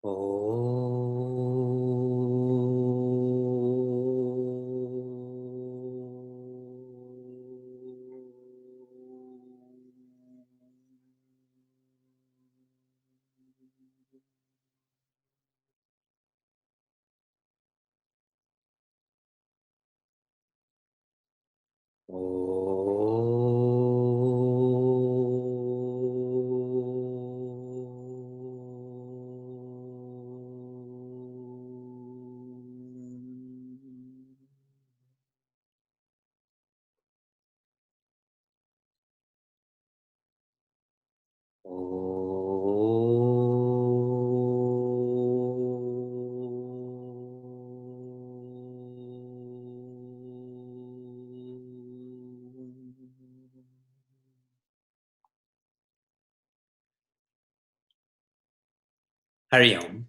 Oh. Hariom,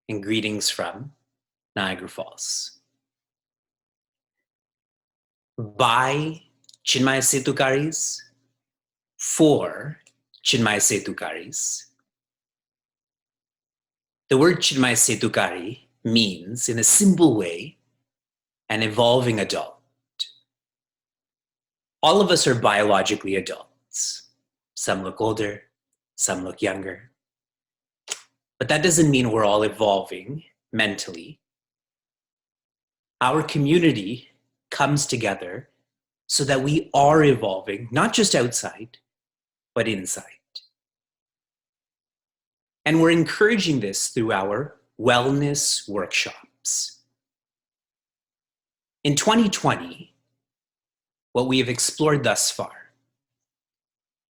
and greetings from Niagara Falls. By Chinmaya Setukaris, for Chinmaya Setukaris. The word Chinmaya Setukari means, in a simple way, an evolving adult. All of us are biologically adults. Some look older, some look younger. But that doesn't mean we're all evolving mentally. Our community comes together so that we are evolving, not just outside, but inside. And we're encouraging this through our wellness workshops. In 2020, what we have explored thus far.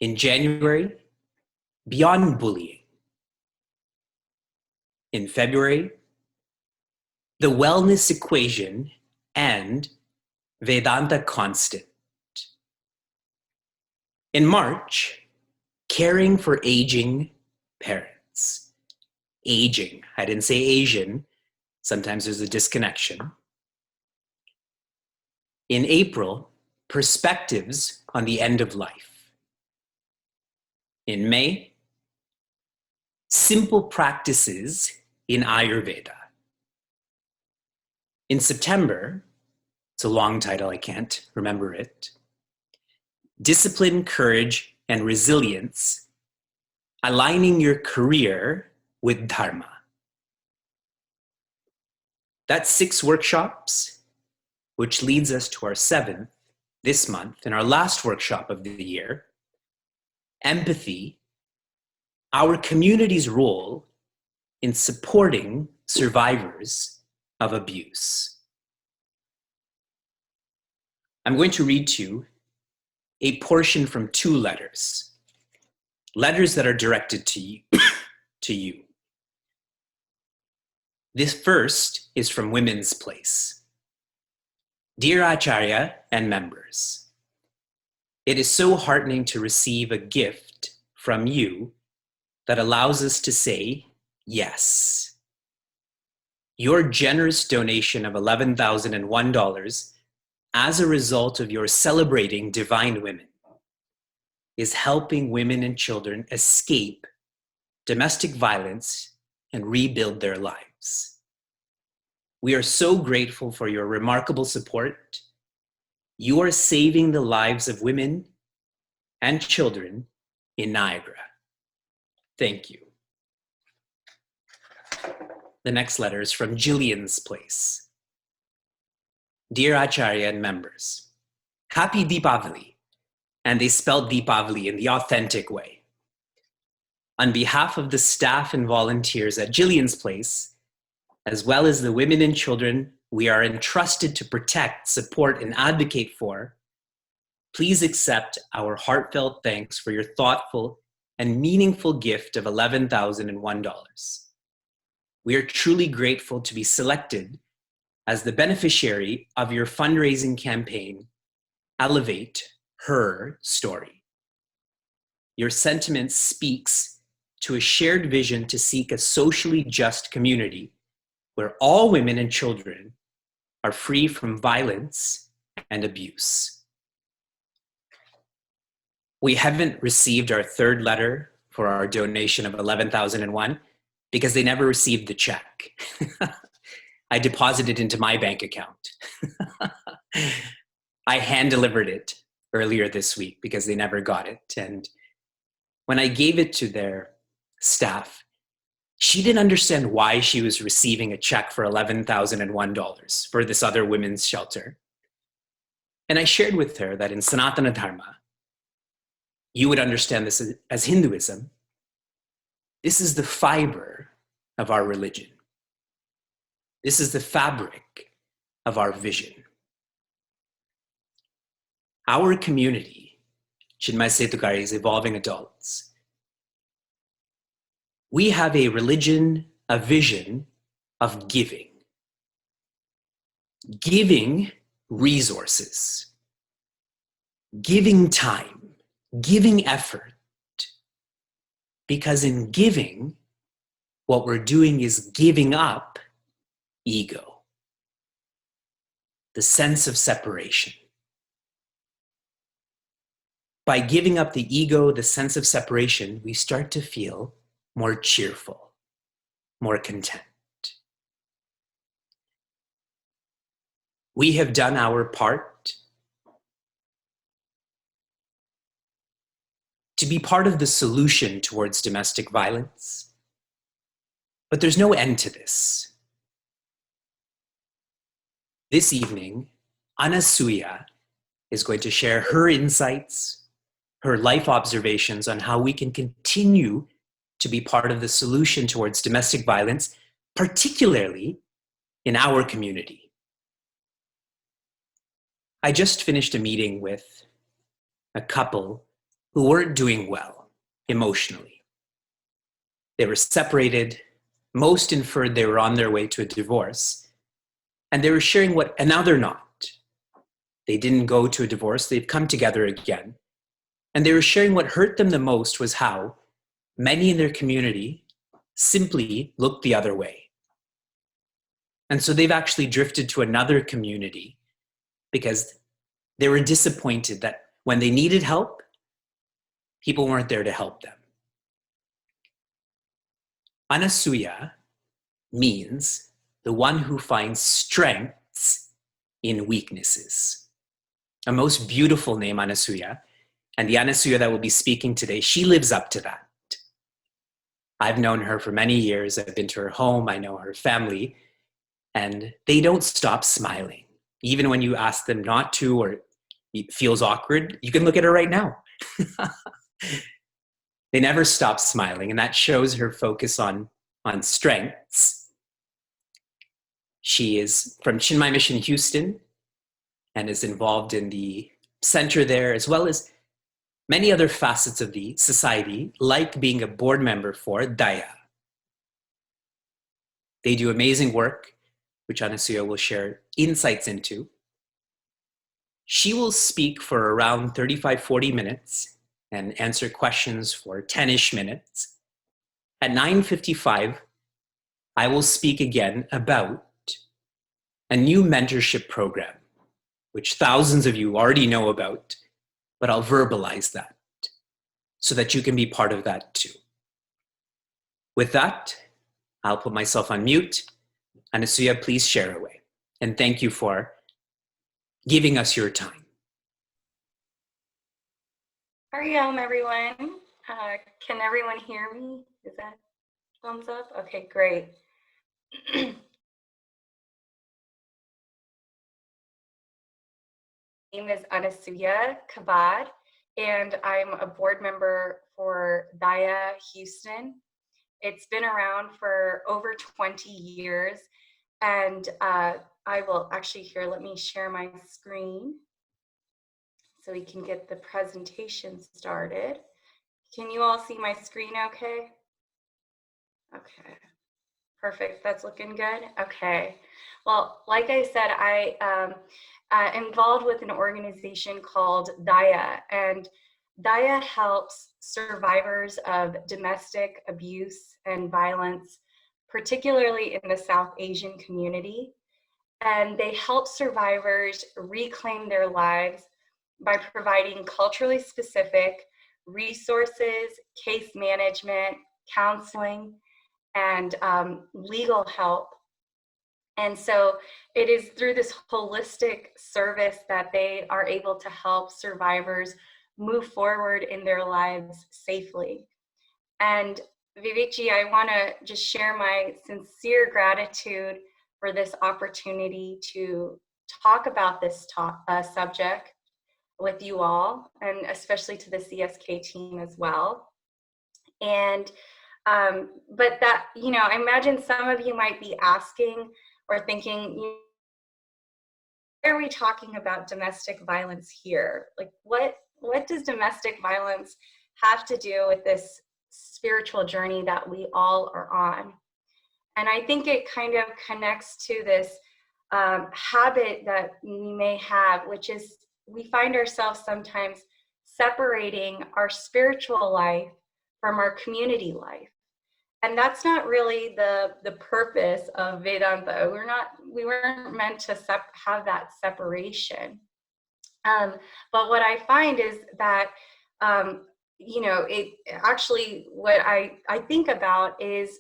In January, beyond bullying. In February, the wellness equation and Vedanta constant. In March, caring for aging parents. Aging, I didn't say Asian, sometimes there's a disconnection. In April, perspectives on the end of life. In May, simple practices in Ayurveda. In September, it's a long title, I can't remember it. Discipline, courage, and resilience, aligning your career with Dharma. That's 6 workshops, which leads us to our 7th this month, and our last workshop of the year, empathy, our community's role in supporting survivors of abuse. I'm going to read to you a portion from 2 letters that are directed to you. to you. This first is from Women's Place. Dear Acharya and members, it is so heartening to receive a gift from you that allows us to say yes. Your generous donation of $11,001 as a result of your celebrating divine women is helping women and children escape domestic violence and rebuild their lives. We are so grateful for your remarkable support. You are saving the lives of women and children in Niagara. Thank you. The next letter is from Jillian's Place. Dear Acharya and members, happy Deepavali. And they spelled Deepavali in the authentic way. On behalf of the staff and volunteers at Jillian's Place, as well as the women and children we are entrusted to protect, support, and advocate for, please accept our heartfelt thanks for your thoughtful and meaningful gift of $11,001. We are truly grateful to be selected as the beneficiary of your fundraising campaign, Elevate Her Story. Your sentiment speaks to a shared vision to seek a socially just community where all women and children are free from violence and abuse. We haven't received our 3rd letter for our donation of $11,001, because they never received the check. I deposited into my bank account. I hand delivered it earlier this week because they never got it. And when I gave it to their staff, she didn't understand why she was receiving a check for $11,001 for this other women's shelter. And I shared with her that in Sanatana Dharma, you would understand this as Hinduism. This is the fiber of our religion. This is the fabric of our vision. Our community, Chinmay Setukari's Evolving Adults, we have a religion, a vision of giving. Giving resources, giving time, giving effort. Because in giving, what we're doing is giving up ego, the sense of separation. By giving up the ego, the sense of separation, we start to feel more cheerful, more content. We have done our part to be part of the solution towards domestic violence, but there's no end to this. This evening, Anasuya is going to share her insights, her life observations on how we can continue to be part of the solution towards domestic violence, particularly in our community. I just finished a meeting with a couple who weren't doing well emotionally. They were separated. Most inferred they were on their way to a divorce. And they were sharing and now they're not. They didn't go to a divorce. They've come together again. And they were sharing what hurt them the most was how many in their community simply looked the other way. And so they've actually drifted to another community because they were disappointed that when they needed help, people weren't there to help them. Anasuya means the one who finds strengths in weaknesses. A most beautiful name, Anasuya. And the Anasuya that will be speaking today, she lives up to that. I've known her for many years. I've been to her home. I know her family. And they don't stop smiling. Even when you ask them not to or it feels awkward, you can look at her right now. They never stop smiling, and that shows her focus on strengths. She is from Chinmay Mission Houston and is involved in the center there, as well as many other facets of the society, like being a board member for Daya. They do amazing work, which Anasuya will share insights into. She will speak for around 35-40 minutes and answer questions for 10-ish minutes. At 9:55, I will speak again about a new mentorship program, which thousands of you already know about, but I'll verbalize that so that you can be part of that too. With that, I'll put myself on mute. Anasuya, please share away. And thank you for giving us your time. Hariom, everyone. Can everyone hear me? Is that thumbs up? Okay, great. My name is Anasuya Kabad, and I'm a board member for Daya Houston. It's been around for over 20 years, and I will actually here, let me share my screen so we can get the presentation started. Can you all see my screen okay? Okay, perfect, that's looking good. Okay, well, like I said, I am involved with an organization called Daya, and Daya helps survivors of domestic abuse and violence, particularly in the South Asian community. And they help survivors reclaim their lives by providing culturally specific resources, case management, counseling, and legal help. And so it is through this holistic service that they are able to help survivors move forward in their lives safely. And Vivekji, I want to just share my sincere gratitude for this opportunity to talk about this subject with you all, and especially to the CSK team as well. And but that, I imagine some of you might be asking or thinking, why are we talking about domestic violence here? Like, what does domestic violence have to do with this spiritual journey that we all are on? And I think it kind of connects to this habit that we may have, which is we find ourselves sometimes separating our spiritual life from our community life. And that's not really the purpose of Vedanta. We weren't meant to have that separation. But what I find is that, it actually, what I think about is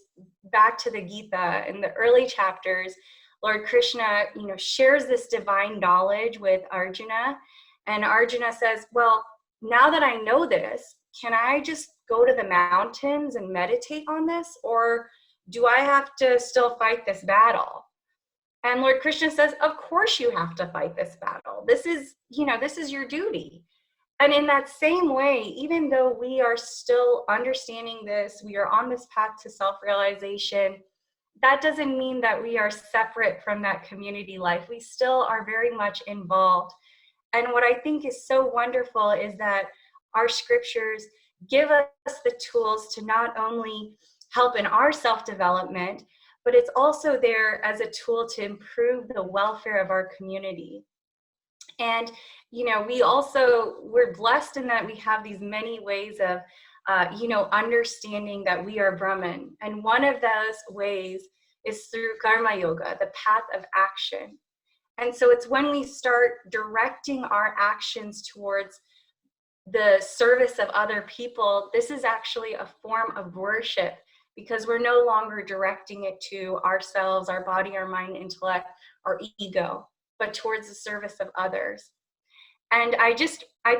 back to the Gita in the early chapters. Lord Krishna, shares this divine knowledge with Arjuna, and Arjuna says, well, now that I know this, can I just go to the mountains and meditate on this, or do I have to still fight this battle? And Lord Krishna says, of course you have to fight this battle. This is your duty. And in that same way, even though we are still understanding this, we are on this path to self-realization, that doesn't mean that we are separate from that community life. We still are very much involved. And what I think is so wonderful is that our scriptures give us the tools to not only help in our self-development, but it's also there as a tool to improve the welfare of our community. And, we're blessed in that we have these many ways of, understanding that we are Brahman. And one of those ways is through Karma Yoga, the path of action. And so it's when we start directing our actions towards the service of other people, this is actually a form of worship, because we're no longer directing it to ourselves, our body, our mind, intellect, our ego, but towards the service of others. And I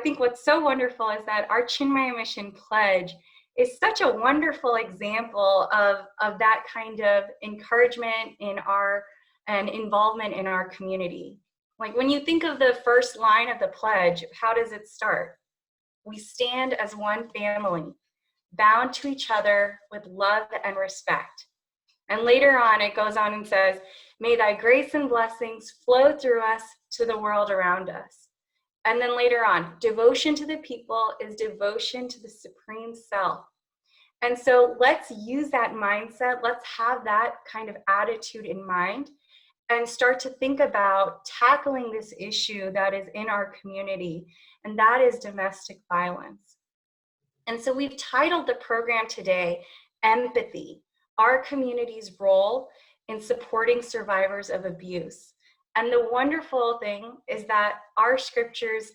think what's so wonderful is that our Chinmaya Mission Pledge is such a wonderful example of that kind of encouragement and involvement in our community. Like, when you think of the first line of the pledge, how does it start? We stand as one family, bound to each other with love and respect. And later on, it goes on and says, may thy grace and blessings flow through us to the world around us. And then later on, devotion to the people is devotion to the Supreme Self. And so let's use that mindset. Let's have that kind of attitude in mind and start to think about tackling this issue that is in our community, and that is domestic violence. And so we've titled the program today, Empathy, our community's role in supporting survivors of abuse. And the wonderful thing is that our scriptures,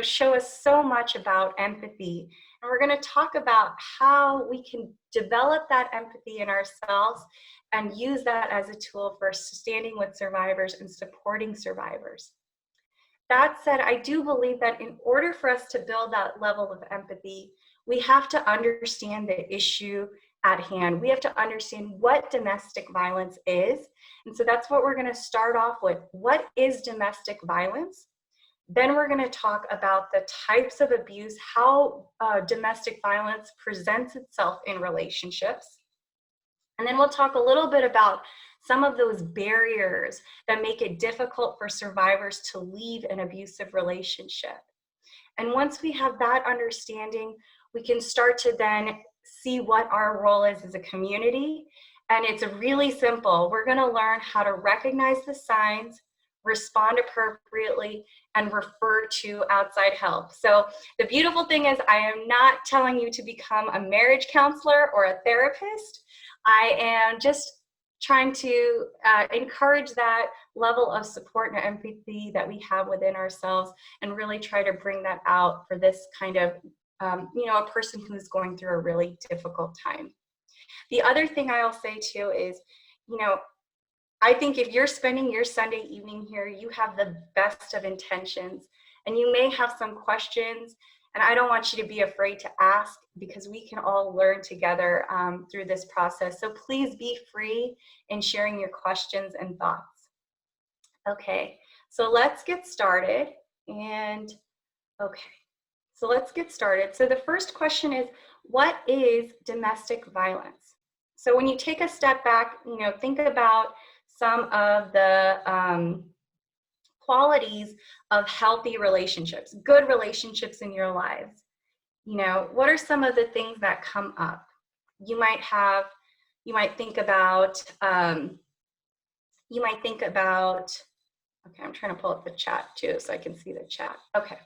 show us so much about empathy. And we're going to talk about how we can develop that empathy in ourselves and use that as a tool for standing with survivors and supporting survivors. That said, I do believe that in order for us to build that level of empathy, we have to understand the issue at hand. We have to understand what domestic violence is. And so that's what we're going to start off with. What is domestic violence? Then we're going to talk about the types of abuse, how domestic violence presents itself in relationships. And then we'll talk a little bit about some of those barriers that make it difficult for survivors to leave an abusive relationship. And once we have that understanding, we can start to then see what our role is as a community. And it's really simple. We're going to learn how to recognize the signs, respond appropriately, and refer to outside help. So the beautiful thing is, I am not telling you to become a marriage counselor or a therapist. I am just trying to encourage that level of support and empathy that we have within ourselves, and really try to bring that out for this kind of, a person who's going through a really difficult time. The other thing I'll say too is, you know, I think if you're spending your Sunday evening here, you have the best of intentions, and you may have some questions, and I don't want you to be afraid to ask, because we can all learn together through this process. So please be free in sharing your questions and thoughts. Okay, so let's get started. And okay, so let's get started. So the first question is, what is domestic violence? So when you take a step back, you know, think about some of the qualities of healthy relationships, good relationships in your lives. You know, what are some of the things that come up? You might think about, okay, I'm trying to pull up the chat too so I can see the chat. Okay.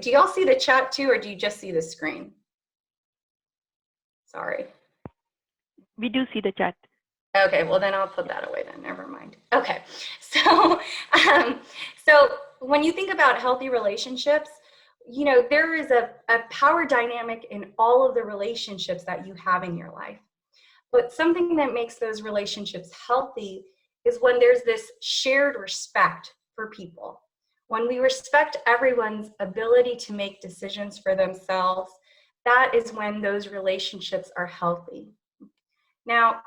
Do y'all see the chat too, or do you just see the screen? Sorry. We do see the chat. Okay, well then I'll put that away then, never mind. Okay, so when you think about healthy relationships, you know, there is a power dynamic in all of the relationships that you have in your life. But something that makes those relationships healthy is when there's this shared respect for people. When we respect everyone's ability to make decisions for themselves, that is when those relationships are healthy. Now,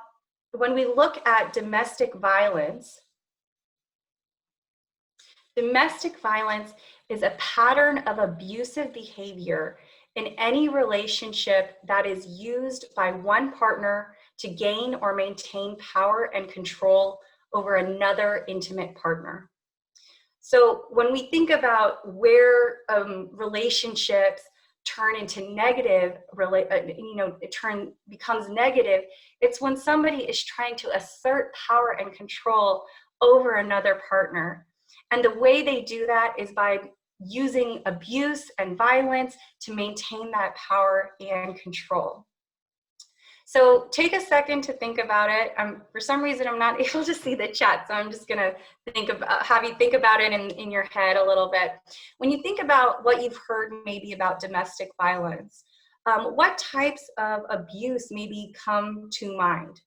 when we look at domestic violence is a pattern of abusive behavior in any relationship that is used by one partner to gain or maintain power and control over another intimate partner. So when we think about where relationships turn into negative, becomes negative, it's when somebody is trying to assert power and control over another partner. And the way they do that is by using abuse and violence to maintain that power and control. So take a second to think about it. For some reason, I'm not able to see the chat, so I'm just gonna have you think about it in your head a little bit. When you think about what you've heard maybe about domestic violence, what types of abuse maybe come to mind?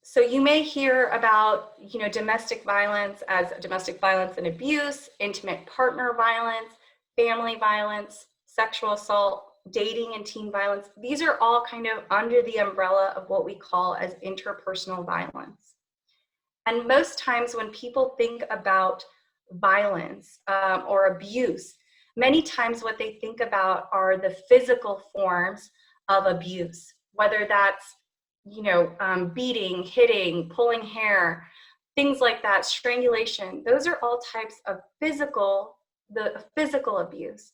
So you may hear about, you know, domestic violence as domestic violence and abuse, intimate partner violence, family violence, sexual assault, dating and teen violence. These are all kind of under the umbrella of what we call as interpersonal violence. And most times when people think about violence or abuse, many times what they think about are the physical forms of abuse, whether that's, you know, beating, hitting, pulling hair, things like that, strangulation. Those are all types of physical abuse.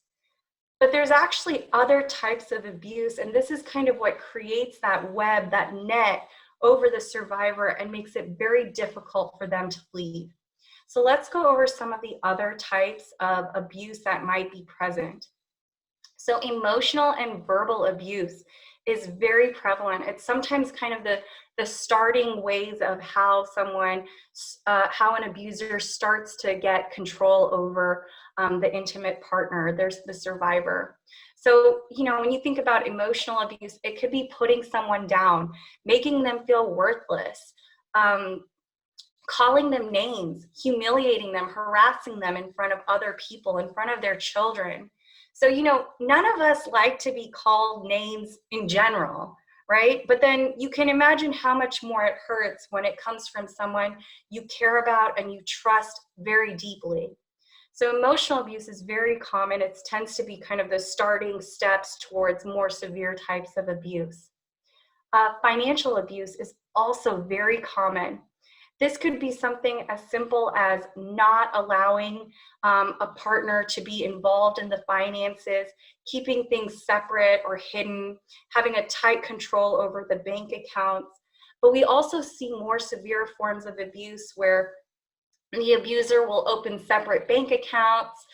But there's actually other types of abuse, and this is kind of what creates that web, that net over the survivor and makes it very difficult for them to leave. So let's go over some of the other types of abuse that might be present. So emotional and verbal abuse is very prevalent. It's sometimes kind of the starting ways of how how an abuser starts to get control over the intimate partner. There's the survivor. So, you know, when you think about emotional abuse, it could be putting someone down, making them feel worthless, calling them names, humiliating them, harassing them in front of other people, in front of their children. So, you know, none of us like to be called names in general, right? But then you can imagine how much more it hurts when it comes from someone you care about and you trust very deeply. So emotional abuse is very common. It tends to be kind of the starting steps towards more severe types of abuse. Financial abuse is also very common. This could be something as simple as not allowing a partner to be involved in the finances, keeping things separate or hidden, having a tight control over the bank accounts. But we also see more severe forms of abuse where the abuser will open separate bank accounts,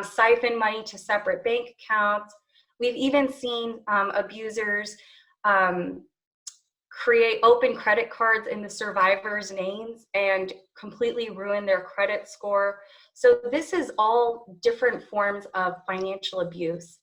siphon money to separate bank accounts. We've even seen abusers create open credit cards in the survivors' names and completely ruin their credit score. So this is all different forms of financial abuse.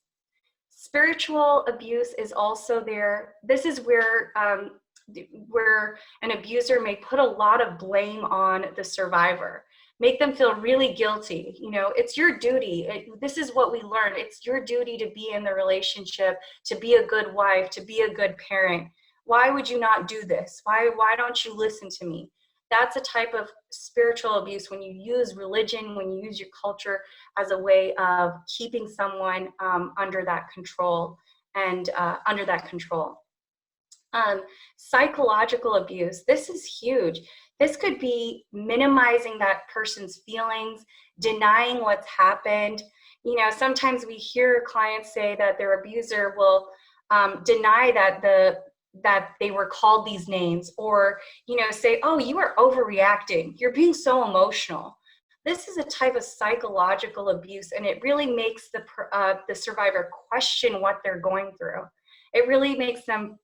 Spiritual abuse is also there. This is where an abuser may put a lot of blame on the survivor, make them feel really guilty. You know, it's your duty. This is what we learned. It's your duty to be in the relationship, to be a good wife, to be a good parent. Why would you not do this? Why don't you listen to me? That's a type of spiritual abuse when you use religion, when you use your culture as a way of keeping someone under that control and under that control. Psychological abuse, this is huge. This could be minimizing that person's feelings, denying what's happened. You know, sometimes we hear clients say that their abuser will deny that they were called these names, or, you know, say, oh, you are overreacting. You're being so emotional. This is a type of psychological abuse, and it really makes the survivor question what they're going through. It really makes them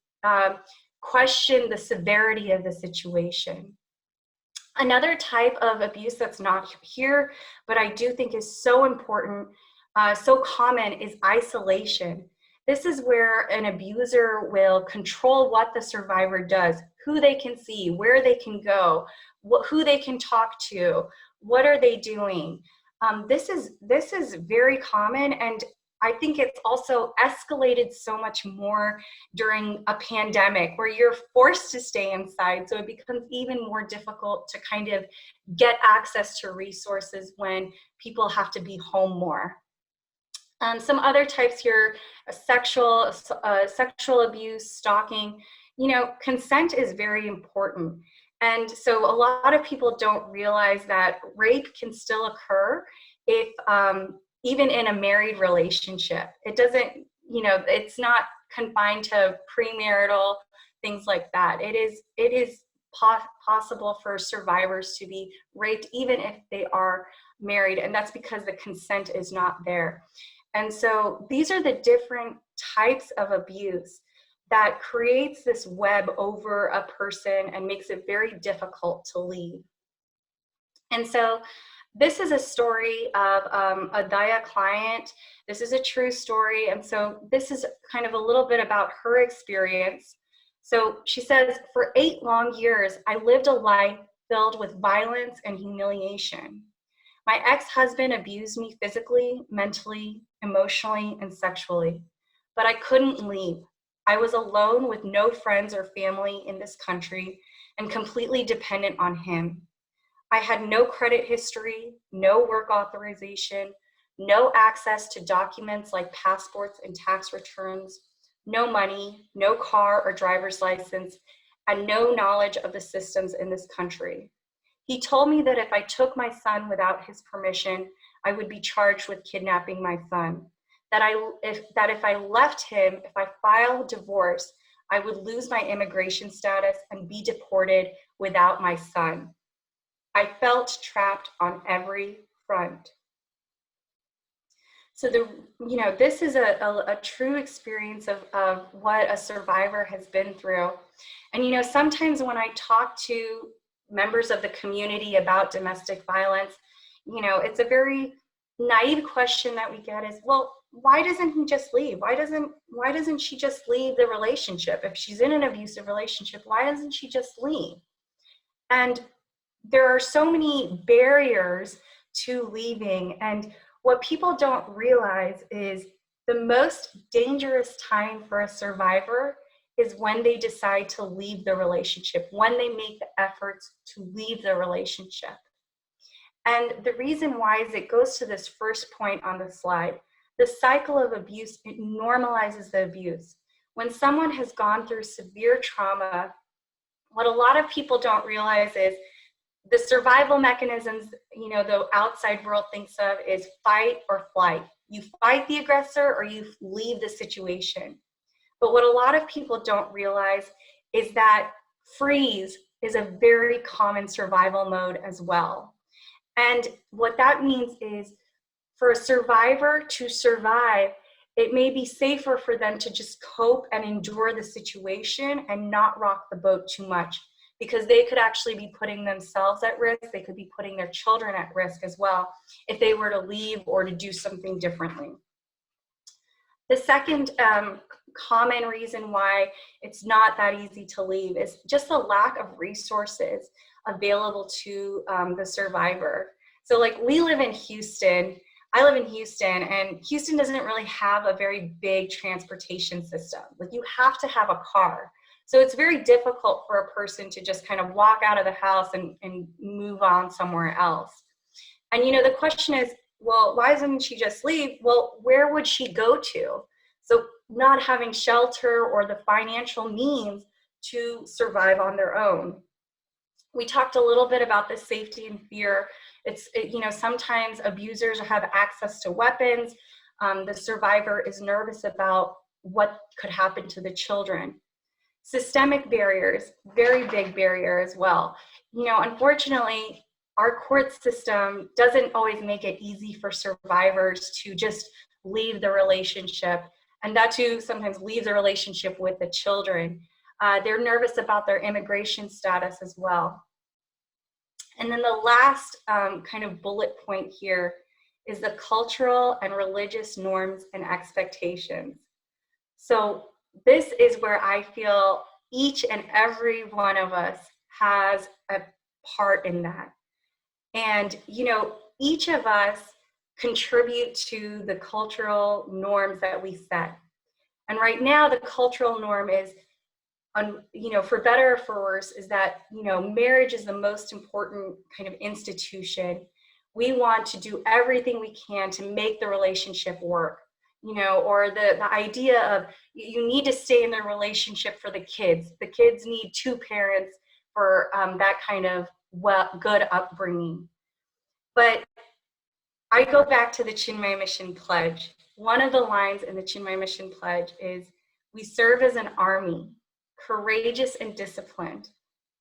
question the severity of the situation. Another type of abuse that's not here, but I do think is so important, so common, is isolation. This is where an abuser will control what the survivor does, who they can see, where they can go, who they can talk to, what are they doing. This is very common, and I think it's also escalated so much more during a pandemic where you're forced to stay inside. So it becomes even more difficult to kind of get access to resources when people have to be home more. Some other types here, sexual abuse, stalking. You know, consent is very important. And so a lot of people don't realize that rape can still occur if, even in a married relationship. It doesn't, you know, it's not confined to premarital things like that. It is possible for survivors to be raped even if they are married, and that's because the consent is not there. And so these are the different types of abuse that creates this web over a person and makes it very difficult to leave. And so this is a story of a Daya client. This is a true story. And so this is kind of a little bit about her experience. So she says, for 8 long years, I lived a life filled with violence and humiliation. My ex-husband abused me physically, mentally, emotionally, and sexually, but I couldn't leave. I was alone with no friends or family in this country and completely dependent on him. I had no credit history, no work authorization, no access to documents like passports and tax returns, no money, no car or driver's license, and no knowledge of the systems in this country. He told me that if I took my son without his permission, I would be charged with kidnapping my son. That if I left him, if I filed divorce, I would lose my immigration status and be deported without my son. I felt trapped on every front. So this is a true experience of what a survivor has been through. And sometimes when I talk to members of the community about domestic violence, it's a very naive question that we get is, well, why doesn't he just leave? Why doesn't she just leave the relationship? If she's in an abusive relationship, why doesn't she just leave? And there are so many barriers to leaving. And what people don't realize is the most dangerous time for a survivor is when they decide to leave the relationship, when they make the efforts to leave the relationship. And the reason why is it goes to this first point on the slide. The cycle of abuse, it normalizes the abuse. When someone has gone through severe trauma, what a lot of people don't realize is the survival mechanisms, the outside world thinks of is fight or flight. You fight the aggressor or you leave the situation. But what a lot of people don't realize is that freeze is a very common survival mode as well. And what that means is for a survivor to survive, it may be safer for them to just cope and endure the situation and not rock the boat too much, because they could actually be putting themselves at risk. They could be putting their children at risk as well if they were to leave or to do something differently. The second common reason why it's not that easy to leave is just the lack of resources available to the survivor. So like we live in Houston, I live in Houston, and Houston doesn't really have a very big transportation system. Like you have to have a car. So it's very difficult for a person to just kind of walk out of the house and move on somewhere else. And you know, the question is, well, why doesn't she just leave? Well, where would she go to? So not having shelter or the financial means to survive on their own. We talked a little bit about the safety and fear. You know, sometimes abusers have access to weapons. The survivor is nervous about what could happen to the children. Systemic barriers, very big barrier as well. You know, unfortunately, our court system doesn't always make it easy for survivors to just leave the relationship, and that too sometimes leave the relationship with the children. They're nervous about their immigration status as well. And then the last kind of bullet point here is the cultural and religious norms and expectations. So this is where I feel each and every one of us has a part in that. And, you know, each of us contribute to the cultural norms that we set. And right now, the cultural norm is, you know, for better or for worse, is that, you know, marriage is the most important kind of institution. We want to do everything we can to make the relationship work, you know, or the idea of you need to stay in the relationship for the kids. The kids need two parents for that kind of good upbringing. But I go back to the Chinmay Mission Pledge. One of the lines in the Chinmay Mission Pledge is, we serve as an army, courageous and disciplined,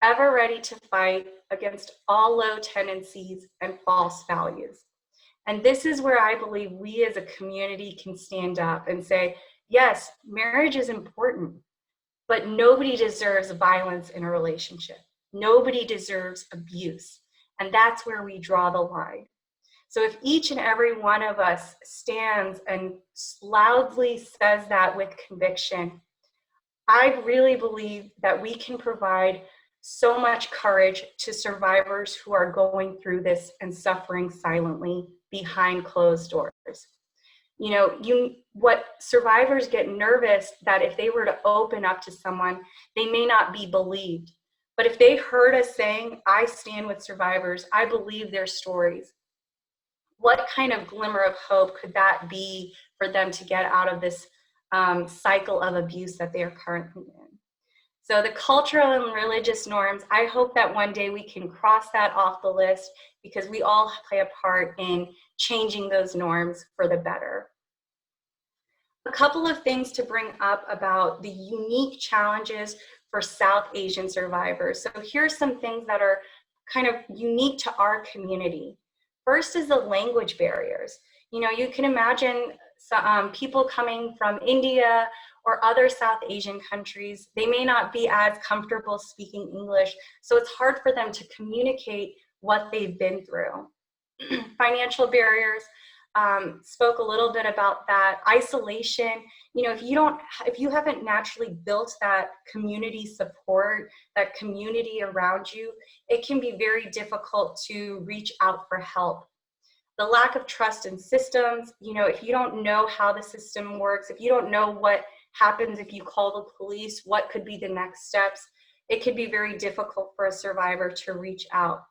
ever ready to fight against all low tendencies and false values. And this is where I believe we as a community can stand up and say, yes, marriage is important, but nobody deserves violence in a relationship. Nobody deserves abuse. And that's where we draw the line. So if each and every one of us stands and loudly says that with conviction, I really believe that we can provide so much courage to survivors who are going through this and suffering silently behind closed doors. You know, what survivors get nervous that if they were to open up to someone, they may not be believed. But if they heard us saying, I stand with survivors, I believe their stories, what kind of glimmer of hope could that be for them to get out of this cycle of abuse that they are currently in? So the cultural and religious norms, I hope that one day we can cross that off the list, because we all play a part in changing those norms for the better. A couple of things to bring up about the unique challenges for South Asian survivors. So here's some things that are kind of unique to our community. First is the language barriers. You know, you can imagine people coming from India or other South Asian countries. They may not be as comfortable speaking English, so it's hard for them to communicate what they've been through. Financial barriers, spoke a little bit about that. Isolation, you know, if you haven't naturally built that community support, that community around you, it can be very difficult to reach out for help. The lack of trust in systems, you know, if you don't know how the system works, if you don't know what happens if you call the police, what could be the next steps, it could be very difficult for a survivor to reach out.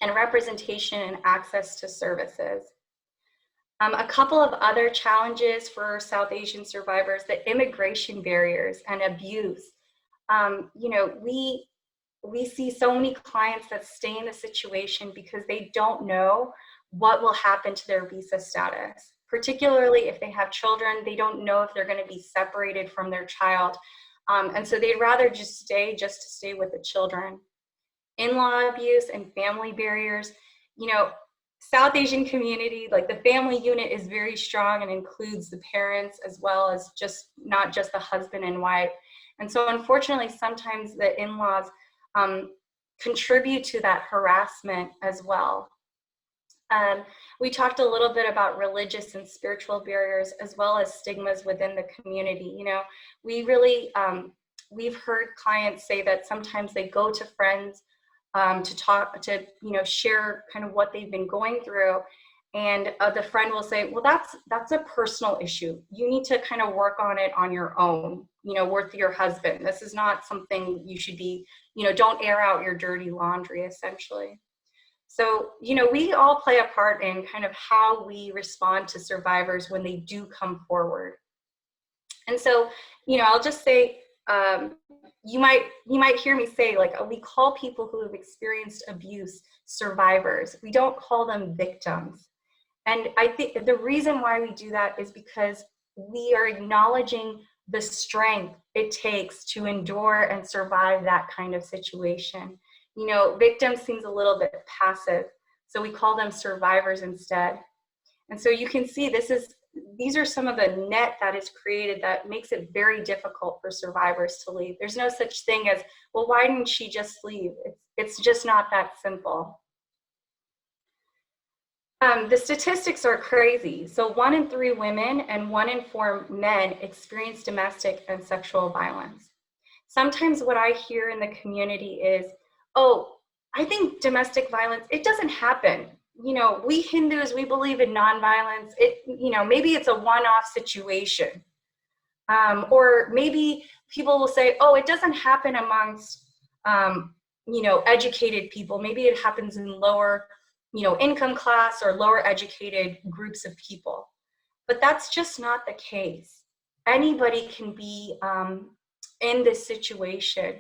And representation and access to services. A couple of other challenges for South Asian survivors, the immigration barriers and abuse. You know, we see so many clients that stay in the situation because they don't know what will happen to their visa status. Particularly if they have children, they don't know if they're going to be separated from their child. And so they'd rather just to stay with the children. In-law abuse and family barriers. You know, South Asian community, like the family unit is very strong and includes the parents as well as just not just the husband and wife. And so unfortunately, sometimes the in-laws contribute to that harassment as well. We talked a little bit about religious and spiritual barriers as well as stigmas within the community. You know, we really, we've heard clients say that sometimes they go to friends to talk, to, you know, share kind of what they've been going through. And the friend will say, well, that's a personal issue. You need to kind of work on it on your own, you know, with your husband. This is not something you should be, you know, don't air out your dirty laundry, essentially. So, you know, we all play a part in kind of how we respond to survivors when they do come forward. And so, you know, I'll just say, you might hear me say, like, we call people who have experienced abuse survivors. We don't call them victims. And I think the reason why we do that is because we are acknowledging the strength it takes to endure and survive that kind of situation. You know, victim seems a little bit passive, so we call them survivors instead. And so you can see these are some of the net that is created that makes it very difficult for survivors to leave. There's no such thing as, well, why didn't she just leave? It's just not that simple. The statistics are crazy. So 1 in 3 women and 1 in 4 men experience domestic and sexual violence. Sometimes what I hear in the community is, oh, I think domestic violence, it doesn't happen. You know, we Hindus, we believe in nonviolence. You know, maybe it's a one-off situation. Or maybe people will say, oh, it doesn't happen amongst, you know, educated people. Maybe it happens in lower, you know, income class or lower educated groups of people. But that's just not the case. Anybody can be in this situation.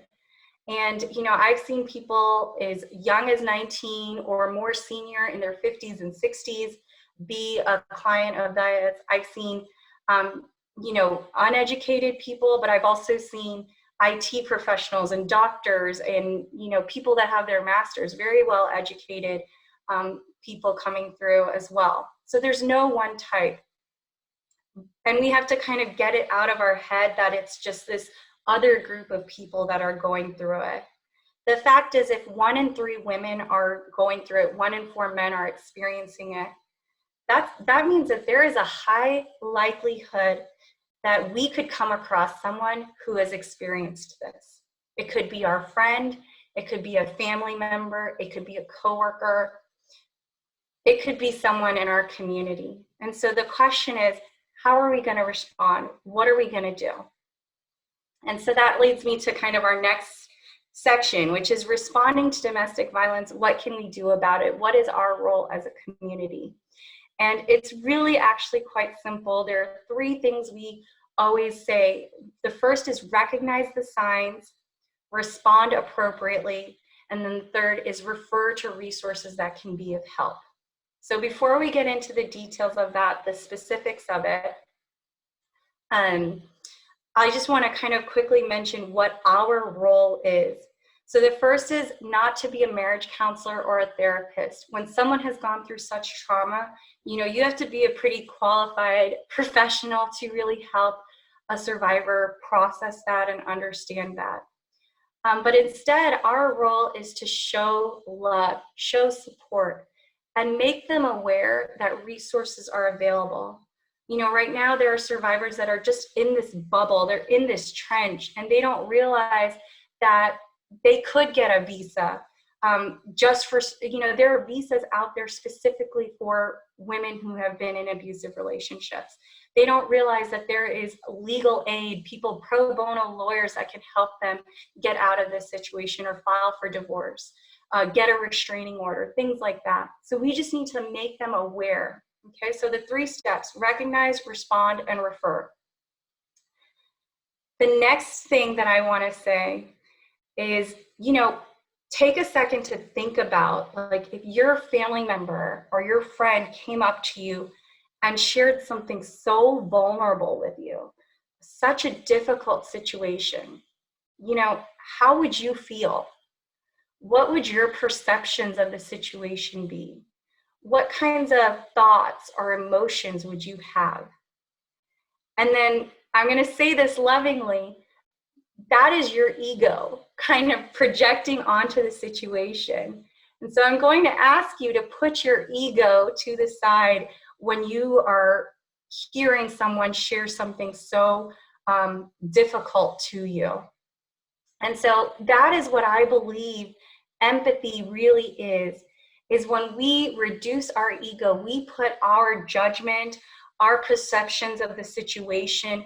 And, you know, I've seen people as young as 19 or more senior in their 50s and 60s be a client of Daya's. I've seen, you know, uneducated people, but I've also seen IT professionals and doctors and, you know, people that have their masters, very well educated people coming through as well. So there's no one type. And we have to kind of get it out of our head that it's just this other group of people that are going through it. The fact is, if 1 in 3 women are going through it, 1 in 4 men are experiencing it, that means that there is a high likelihood that we could come across someone who has experienced this. It could be our friend, it could be a family member, it could be a coworker, it could be someone in our community. And so the question is, how are we going to respond? What are we going to do? And so that leads me to kind of our next section, which is responding to domestic violence. What can we do about it? What is our role as a community? And it's really actually quite simple. There are 3 things we always say. The first is recognize the signs, respond appropriately, and then the third is refer to resources that can be of help. So before we get into the details of that, the specifics of it, I just want to kind of quickly mention what our role is. So the first is not to be a marriage counselor or a therapist. When someone has gone through such trauma, you know, you have to be a pretty qualified professional to really help a survivor process that and understand that. But instead, our role is to show love, show support, and make them aware that resources are available. You know, right now there are survivors that are just in this bubble, they're in this trench, and they don't realize that they could get a visa just for, you know, there are visas out there specifically for women who have been in abusive relationships. They don't realize that there is legal aid, people, pro bono lawyers that can help them get out of this situation or file for divorce, get a restraining order, things like that. So we just need to make them aware. Okay, so the 3 steps: recognize, respond, and refer. The next thing that I want to say is, you know, take a second to think about, like, if your family member or your friend came up to you and shared something so vulnerable with you, such a difficult situation, you know, how would you feel? What would your perceptions of the situation be? what kinds of thoughts or emotions would you have? And then I'm going to say this lovingly, that is your ego kind of projecting onto the situation. And so I'm going to ask you to put your ego to the side when you are hearing someone share something so difficult to you. And so that is what I believe empathy really is when we reduce our ego, we put our judgment, our perceptions of the situation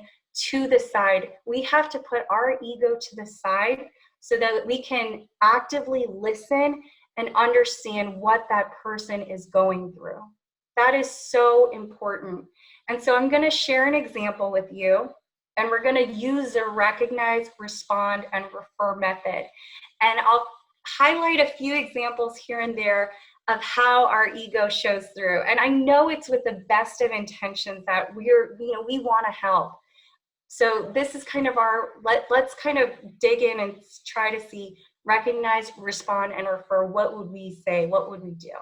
to the side. We have to put our ego to the side so that we can actively listen and understand what that person is going through. That is so important. And so I'm going to share an example with you, and we're going to use the recognize, respond, and refer method. And I'll highlight a few examples here and there of how our ego shows through. And I know it's with the best of intentions that we want to help. So this is kind of our, let's kind of dig in and try to see, recognize, respond, and refer. What would we say? What would we do?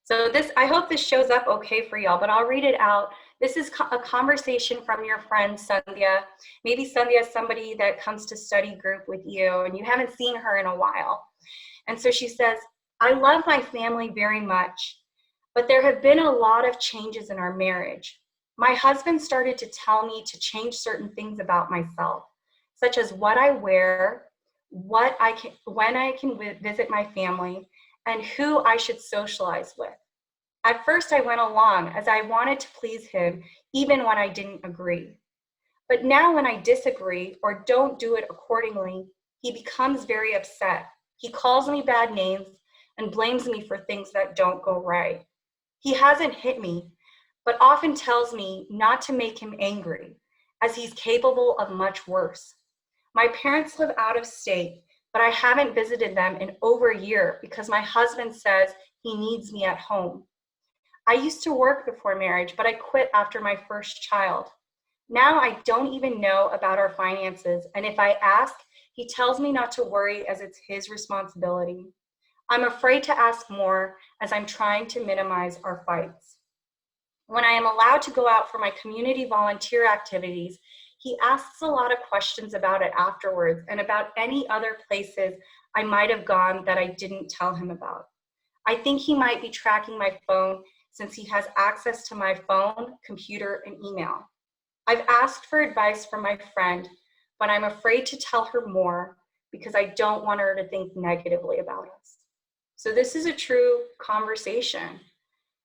So this, I hope this shows up okay for y'all, but I'll read it out. This is a conversation from your friend, Sandhya. Maybe Sandhya is somebody that comes to study group with you and you haven't seen her in a while. And so she says, I love my family very much, but there have been a lot of changes in our marriage. My husband started to tell me to change certain things about myself, such as what I wear, when I can visit my family, and who I should socialize with. At first, I went along as I wanted to please him, even when I didn't agree. But now when I disagree or don't do it accordingly, he becomes very upset. He calls me bad names and blames me for things that don't go right. He hasn't hit me, but often tells me not to make him angry, as he's capable of much worse. My parents live out of state, but I haven't visited them in over a year because my husband says he needs me at home. I used to work before marriage, but I quit after my first child. Now I don't even know about our finances, and if I ask, he tells me not to worry as it's his responsibility. I'm afraid to ask more as I'm trying to minimize our fights. When I am allowed to go out for my community volunteer activities, he asks a lot of questions about it afterwards and about any other places I might have gone that I didn't tell him about. I think he might be tracking my phone since he has access to my phone, computer, and email. I've asked for advice from my friend, but I'm afraid to tell her more because I don't want her to think negatively about us. So this is a true conversation.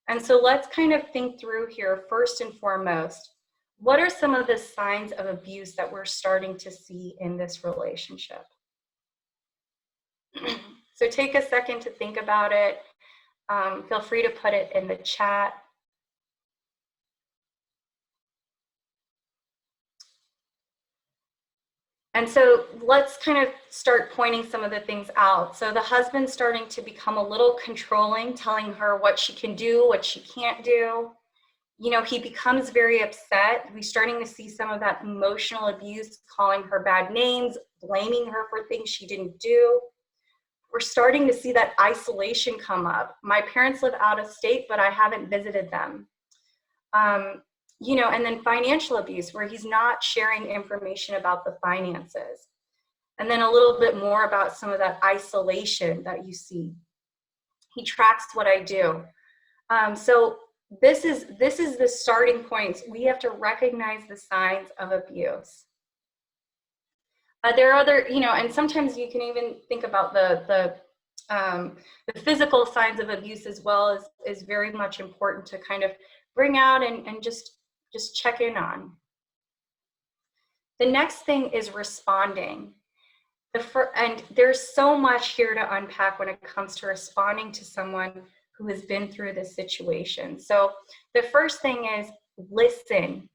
And so let's kind of think through here first and foremost, what are some of the signs of abuse that we're starting to see in this relationship? So take a second to think about it. Feel free to put it in the chat. And so let's kind of start pointing some of the things out. So the husband's starting to become a little controlling, telling her what she can do, what she can't do. You know, he becomes very upset. We're starting to see some of that emotional abuse, calling her bad names, blaming her for things she didn't do. We're starting to see that isolation come up. My parents live out of state, but I haven't visited them. You know, and then financial abuse, where he's not sharing information about the finances. And then a little bit more about some of that isolation that you see. He tracks what I do. So this is the starting points. We have to recognize the signs of abuse. There are other, you know, and sometimes you can even think about the physical signs of abuse as well is very much important to kind of bring out and just check in on. The next thing is responding. And there's so much here to unpack when it comes to responding to someone who has been through this situation. So the first thing is listen,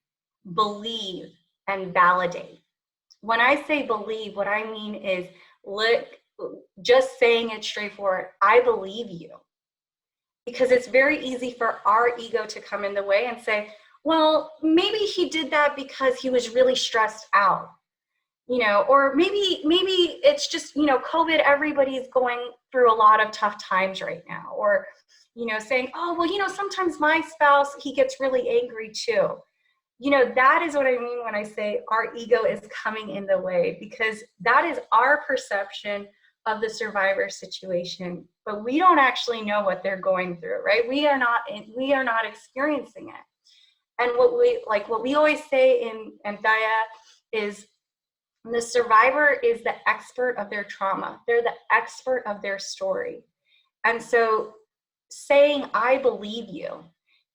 believe, and validate. When I say believe, what I mean is just saying it straightforward, I believe you. Because it's very easy for our ego to come in the way and say, well, maybe he did that because he was really stressed out. or maybe it's just, COVID, everybody's going through a lot of tough times right now, or, saying, oh, well, sometimes my spouse, he gets really angry too. That is what I mean when I say our ego is coming in the way, because that is our perception of the survivor situation, but we don't actually know what they're going through, right? We are not experiencing it. And what we always say in Daya is, the survivor is the expert of their trauma. They're the expert of their story. And so saying, I believe you,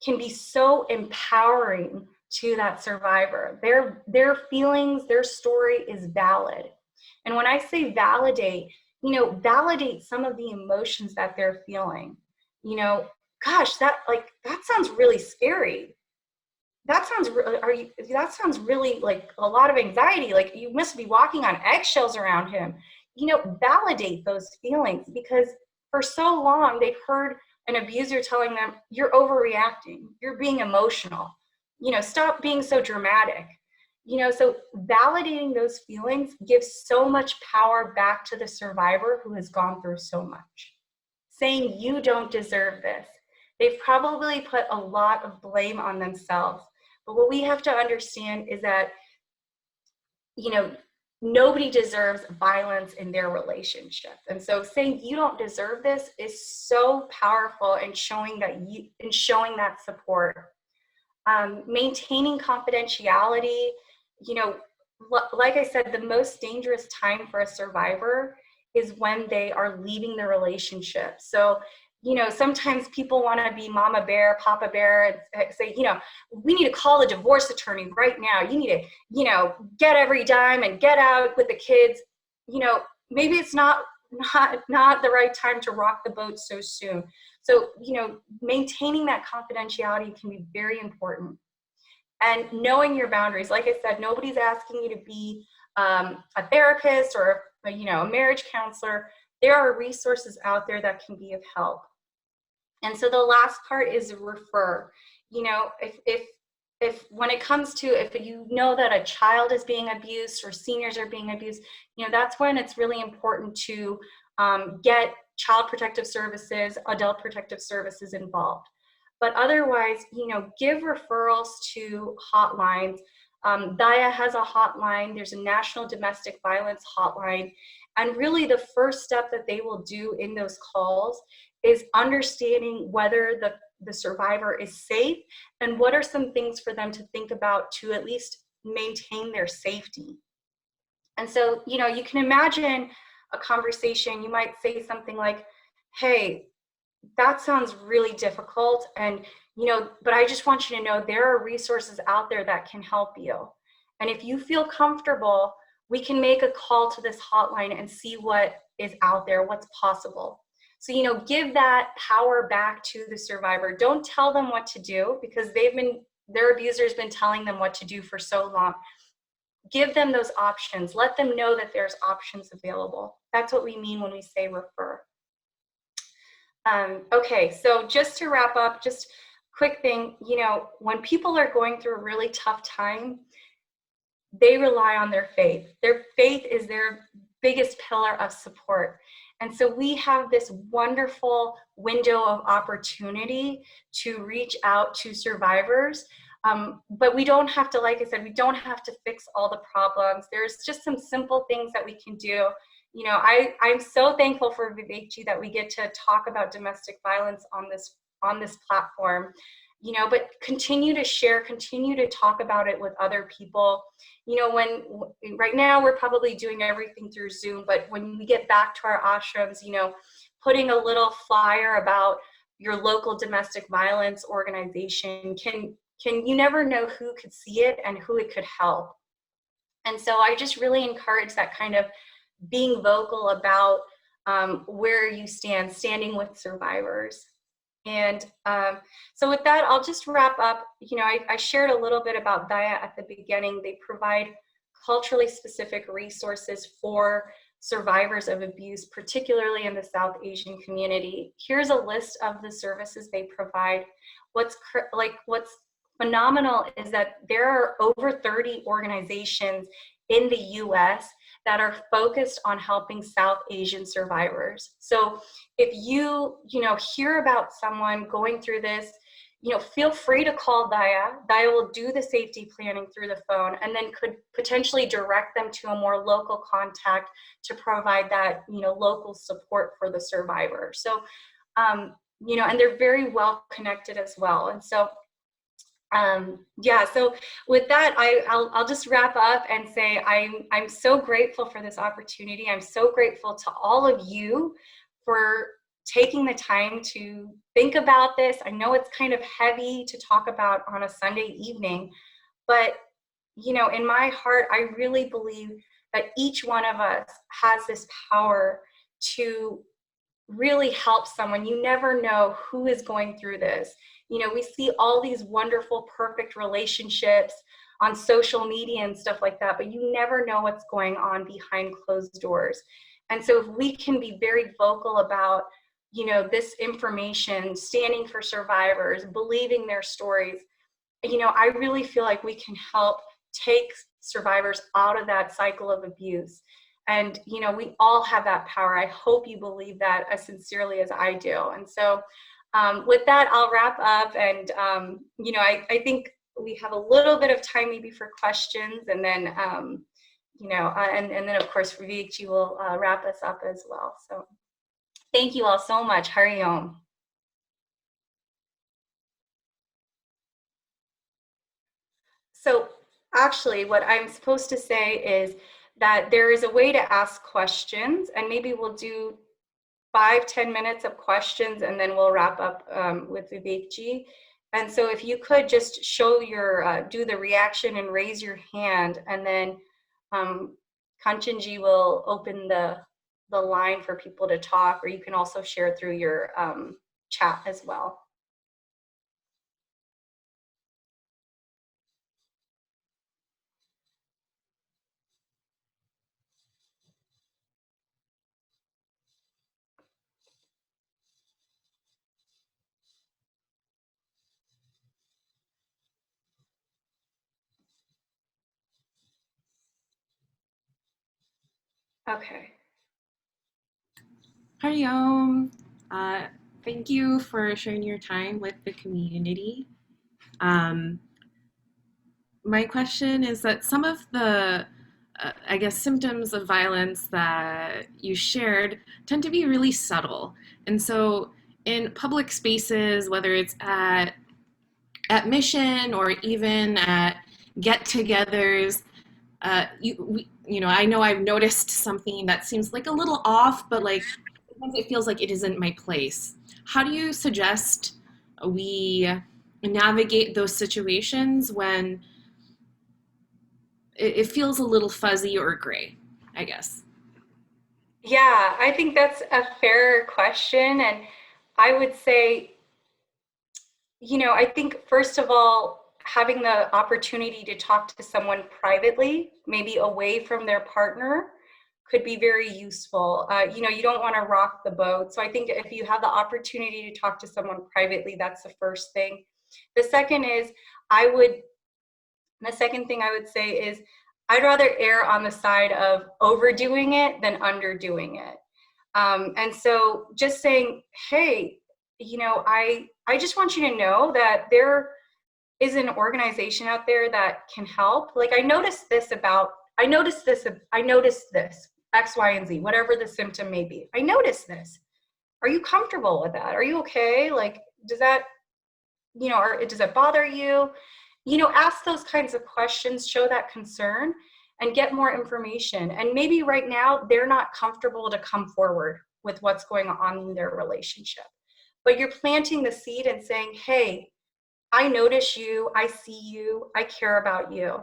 can be so empowering to that survivor. Their feelings, their story is valid. And when I say validate, validate some of the emotions that they're feeling. Gosh, that sounds really scary. That sounds really like a lot of anxiety. Like, you must be walking on eggshells around him. Validate those feelings, because for so long they've heard an abuser telling them, you're overreacting, you're being emotional, stop being so dramatic. So validating those feelings gives so much power back to the survivor who has gone through so much. Saying, you don't deserve this. They've probably put a lot of blame on themselves. But what we have to understand is that, nobody deserves violence in their relationship. And so saying you don't deserve this is so powerful in showing that support. Maintaining confidentiality, like I said, the most dangerous time for a survivor is when they are leaving the relationship. So, sometimes people want to be mama bear, papa bear, and say, we need to call the divorce attorney right now. You need to, get every dime and get out with the kids. Maybe it's not the right time to rock the boat so soon. So, maintaining that confidentiality can be very important. And knowing your boundaries. Like I said, nobody's asking you to be a therapist or, a marriage counselor. There are resources out there that can be of help. And so the last part is refer. If when it comes to, if you know that a child is being abused or seniors are being abused, that's when it's really important to get child protective services, adult protective services involved. But otherwise, give referrals to hotlines. Daya has a hotline. There's a national domestic violence hotline. And really the first step that they will do in those calls is understanding whether the survivor is safe and what are some things for them to think about to at least maintain their safety. And so, you can imagine a conversation. You might say something like, hey, that sounds really difficult. And, but I just want you to know there are resources out there that can help you. And if you feel comfortable, we can make a call to this hotline and see what is out there, what's possible. So, give that power back to the survivor. Don't tell them what to do, because their abuser's been telling them what to do for so long. Give them those options. Let them know that there's options available. That's what we mean when we say refer. Okay, so just to wrap up, just quick thing, when people are going through a really tough time, they rely on their faith. Their faith is their biggest pillar of support. And so we have this wonderful window of opportunity to reach out to survivors. But we don't have to, like I said, we don't have to fix all the problems. There's just some simple things that we can do. I'm so thankful for Vivekji that we get to talk about domestic violence on this platform. But continue to share, continue to talk about it with other people. Right now we're probably doing everything through Zoom, but when we get back to our ashrams, putting a little flyer about your local domestic violence organization you never know who could see it and who it could help. And so I just really encourage that kind of being vocal about where you standing with survivors. And so with that, I'll just wrap up. I shared a little bit about Daya at the beginning. They provide culturally specific resources for survivors of abuse, particularly in the South Asian community. Here's a list of the services they provide. What's phenomenal is that there are over 30 organizations in the US that are focused on helping South Asian survivors. So if you hear about someone going through this, feel free to call Daya. Daya will do the safety planning through the phone and then could potentially direct them to a more local contact to provide that, local support for the survivor. So, and they're very well connected as well. And so, so with that, I'll just wrap up and say I'm so grateful for this opportunity. I'm so grateful to all of you for taking the time to think about this. I know it's kind of heavy to talk about on a Sunday evening, but in my heart, I really believe that each one of us has this power to really help someone. You never know who is going through this. We see all these wonderful, perfect relationships on social media and stuff like that, but you never know what's going on behind closed doors. And so if we can be very vocal about, this information, standing for survivors, believing their stories, I really feel like we can help take survivors out of that cycle of abuse. And, we all have that power. I hope you believe that as sincerely as I do. And so with that, I'll wrap up. And, I think we have a little bit of time maybe for questions. And then, and then, of course, Vivekji will wrap us up as well. So thank you all so much. Hari Om. So actually, what I'm supposed to say is that there is a way to ask questions, and maybe we'll do 5-10 minutes of questions, and then we'll wrap up with Vivekji. And so if you could just show your, do the reaction and raise your hand, and then Kanchanji will open the line for people to talk, or you can also share through your chat as well. Okay. Hari Om. Thank you for sharing your time with the community. My question is that some of the, symptoms of violence that you shared tend to be really subtle. And so in public spaces, whether it's at mission or even at get-togethers, I know I've noticed something that seems like a little off, but like sometimes it feels like it isn't my place. How do you suggest we navigate those situations when it feels a little fuzzy or gray, I guess? Yeah, I think that's a fair question. And I would say, I think first of all, having the opportunity to talk to someone privately, maybe away from their partner, could be very useful. You don't want to rock the boat. So I think if you have the opportunity to talk to someone privately, that's the first thing. The second thing I would say is I'd rather err on the side of overdoing it than underdoing it. And so just saying, hey, I just want you to know that there is an organization out there that can help. Like I noticed this, X, Y, and Z, whatever the symptom may be. I noticed this. Are you comfortable with that? Are you okay? Like, does that, does it bother you? Ask those kinds of questions, show that concern, and get more information. And maybe right now they're not comfortable to come forward with what's going on in their relationship. But you're planting the seed and saying, hey, I notice you, I see you, I care about you.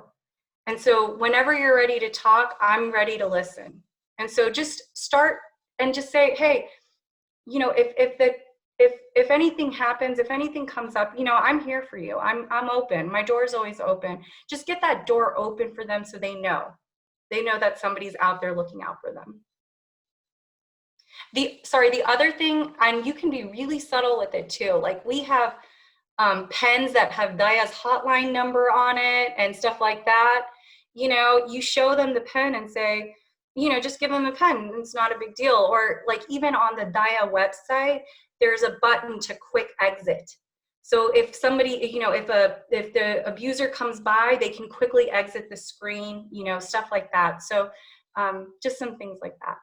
And so whenever you're ready to talk, I'm ready to listen. And so just start and just say, hey, if anything happens, if anything comes up, I'm here for you. I'm open. My door is always open. Just get that door open for them so they know that somebody's out there looking out for them. The other thing, and you can be really subtle with it too. Like we have pens that have Daya's hotline number on it and stuff like that. you show them the pen and say, just give them a pen. It's not a big deal. Or like even on the Daya website, there's a button to quick exit. So if somebody, if the abuser comes by, they can quickly exit the screen, stuff like that. So just some things like that.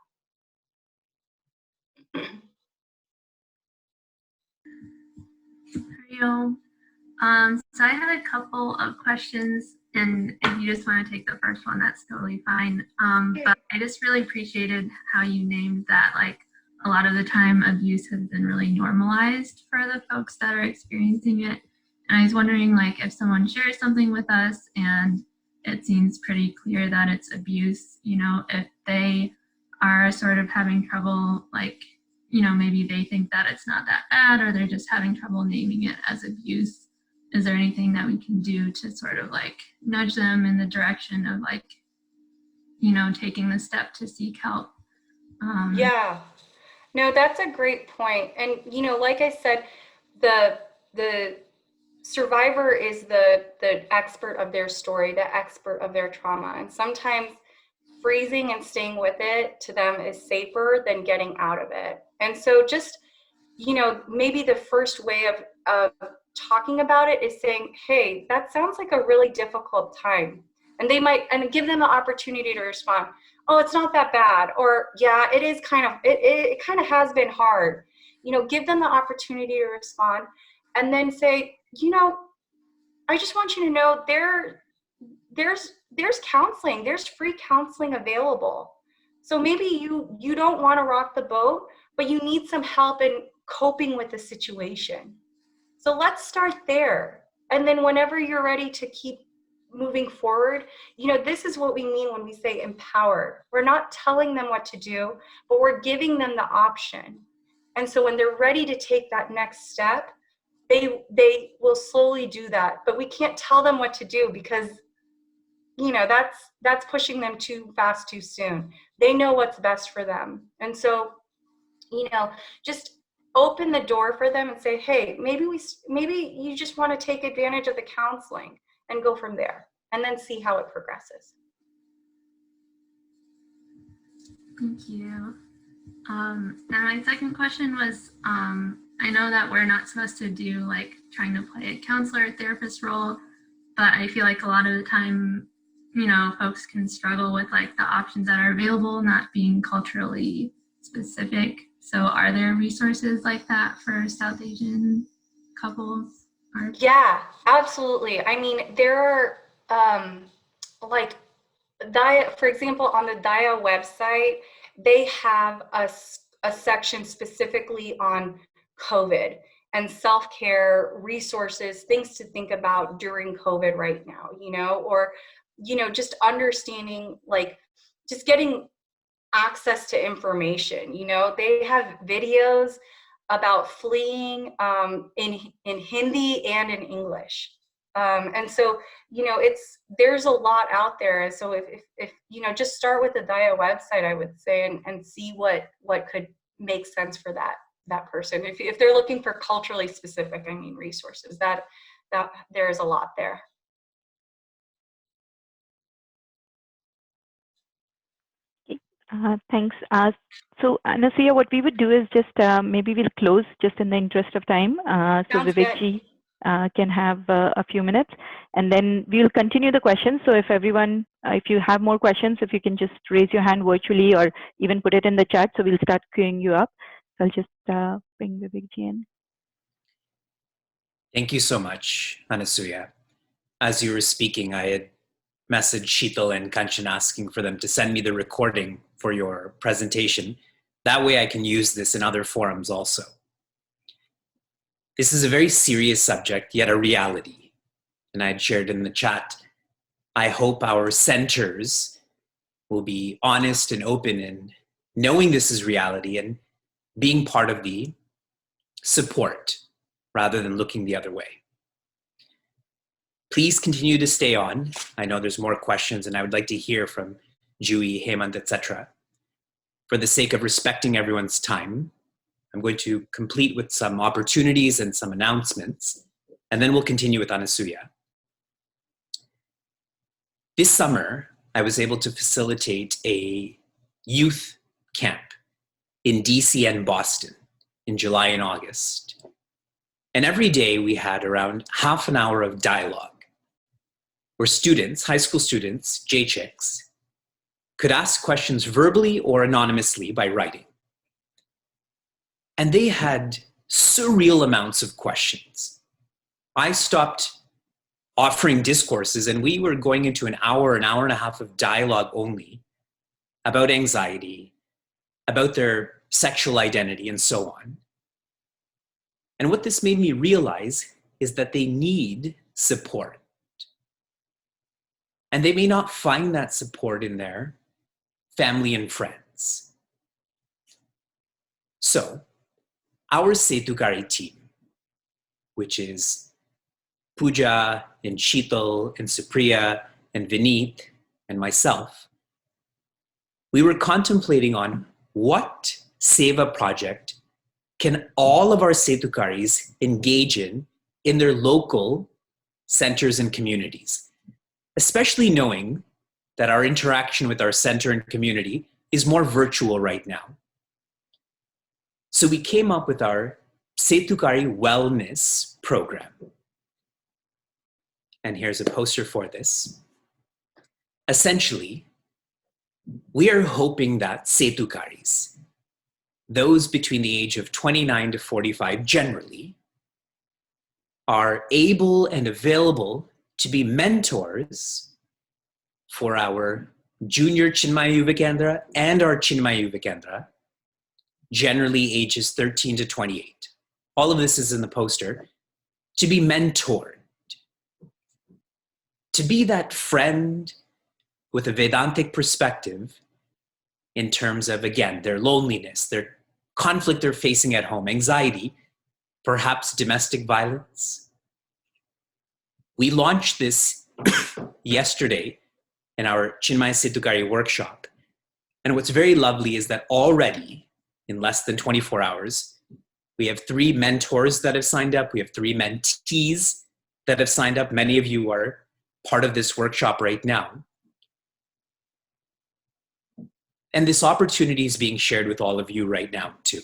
So I had a couple of questions, and if you just want to take the first one, that's totally fine. But I just really appreciated how you named that, like, a lot of the time abuse has been really normalized for the folks that are experiencing it. And I was wondering, like, if someone shares something with us and it seems pretty clear that it's abuse, if they are sort of having trouble, like, maybe they think that it's not that bad, or they're just having trouble naming it as abuse. Is there anything that we can do to sort of like nudge them in the direction of like, taking the step to seek help? Yeah, no, that's a great point. And, like I said, the survivor is the expert of their story, the expert of their trauma. And sometimes freezing and staying with it to them is safer than getting out of it. And so just, maybe the first way of talking about it is saying, hey, that sounds like a really difficult time. And they might, and give them the opportunity to respond, oh, it's not that bad. Or yeah, it is kind of, it kind of has been hard. Give them the opportunity to respond, and then say, I just want you to know there's counseling, there's free counseling available. So maybe you don't want to rock the boat, but you need some help in coping with the situation. So let's start there. And then whenever you're ready to keep moving forward, this is what we mean when we say empower. We're not telling them what to do, but we're giving them the option. And so when they're ready to take that next step, they will slowly do that. But we can't tell them what to do, because that's pushing them too fast too soon. They know what's best for them. And so just open the door for them and say, hey, maybe you just want to take advantage of the counseling, and go from there, and then see how it progresses. Thank you. And my second question was, I know that we're not supposed to do like trying to play a counselor or therapist role, but I feel like a lot of the time, folks can struggle with like the options that are available not being culturally specific. So are there resources like that for South Asian couples? Yeah, absolutely. I mean, there are like Daya, for example, on the Daya website, they have a section specifically on COVID and self-care resources, things to think about during COVID right now, or, just understanding, like, just getting access to information. They have videos about fleeing in Hindi and in English. And so, there's a lot out there. So if just start with the Daya website, I would say, and see what could make sense for that person. If they're looking for culturally specific, resources, that there's a lot there. Thanks. So Anasuya, what we would do is just maybe we'll close just in the interest of time. So Sounds Vivekji can have a few minutes, and then we'll continue the questions. So if everyone, if you have more questions, if you can just raise your hand virtually or even put it in the chat, so we'll start queuing you up. So I'll just bring Vivekji in. Thank you so much, Anasuya. As you were speaking, I had messaged Sheetal and Kanchan asking for them to send me the recording for your presentation. That way I can use this in other forums also. This is a very serious subject, yet a reality. And I had shared in the chat, I hope our centers will be honest and open in knowing this is reality and being part of the support rather than looking the other way. Please continue to stay on. I know there's more questions and I would like to hear from Jui, Hemant, etc. For the sake of respecting everyone's time, I'm going to complete with some opportunities and some announcements, and then we'll continue with Anasuya. This summer, I was able to facilitate a youth camp in DC and Boston in July and August. And every day we had around half an hour of dialogue where students, high school students, JCHICs, could ask questions verbally or anonymously by writing. And they had surreal amounts of questions. I stopped offering discourses and we were going into an hour and a half of dialogue only about anxiety, about their sexual identity, and so on. And what this made me realize is that they need support. And they may not find that support in their family and friends. So, our Setukari team, which is Pooja and Sheetal and Supriya and Vineet and myself, we were contemplating on what Seva project can all of our Setukaris engage in their local centers and communities, especially knowing that our interaction with our center and community is more virtual right now. So we came up with our Setukari Wellness Program. And here's a poster for this. Essentially, we are hoping that Setukaris, those between the age of 29 to 45 generally, are able and available to be mentors for our junior Chinmaya Yuva Kendra and our Chinmaya Yuva Kendra, generally ages 13 to 28. All of this is in the poster. To be mentored. To be that friend with a Vedantic perspective in terms of, again, their loneliness, their conflict they're facing at home, anxiety, perhaps domestic violence. We launched this yesterday in our Chinmaya Setukari workshop. And what's very lovely is that already, in less than 24 hours, we have 3 mentors that have signed up. We have 3 mentees that have signed up. Many of you are part of this workshop right now. And this opportunity is being shared with all of you right now, too.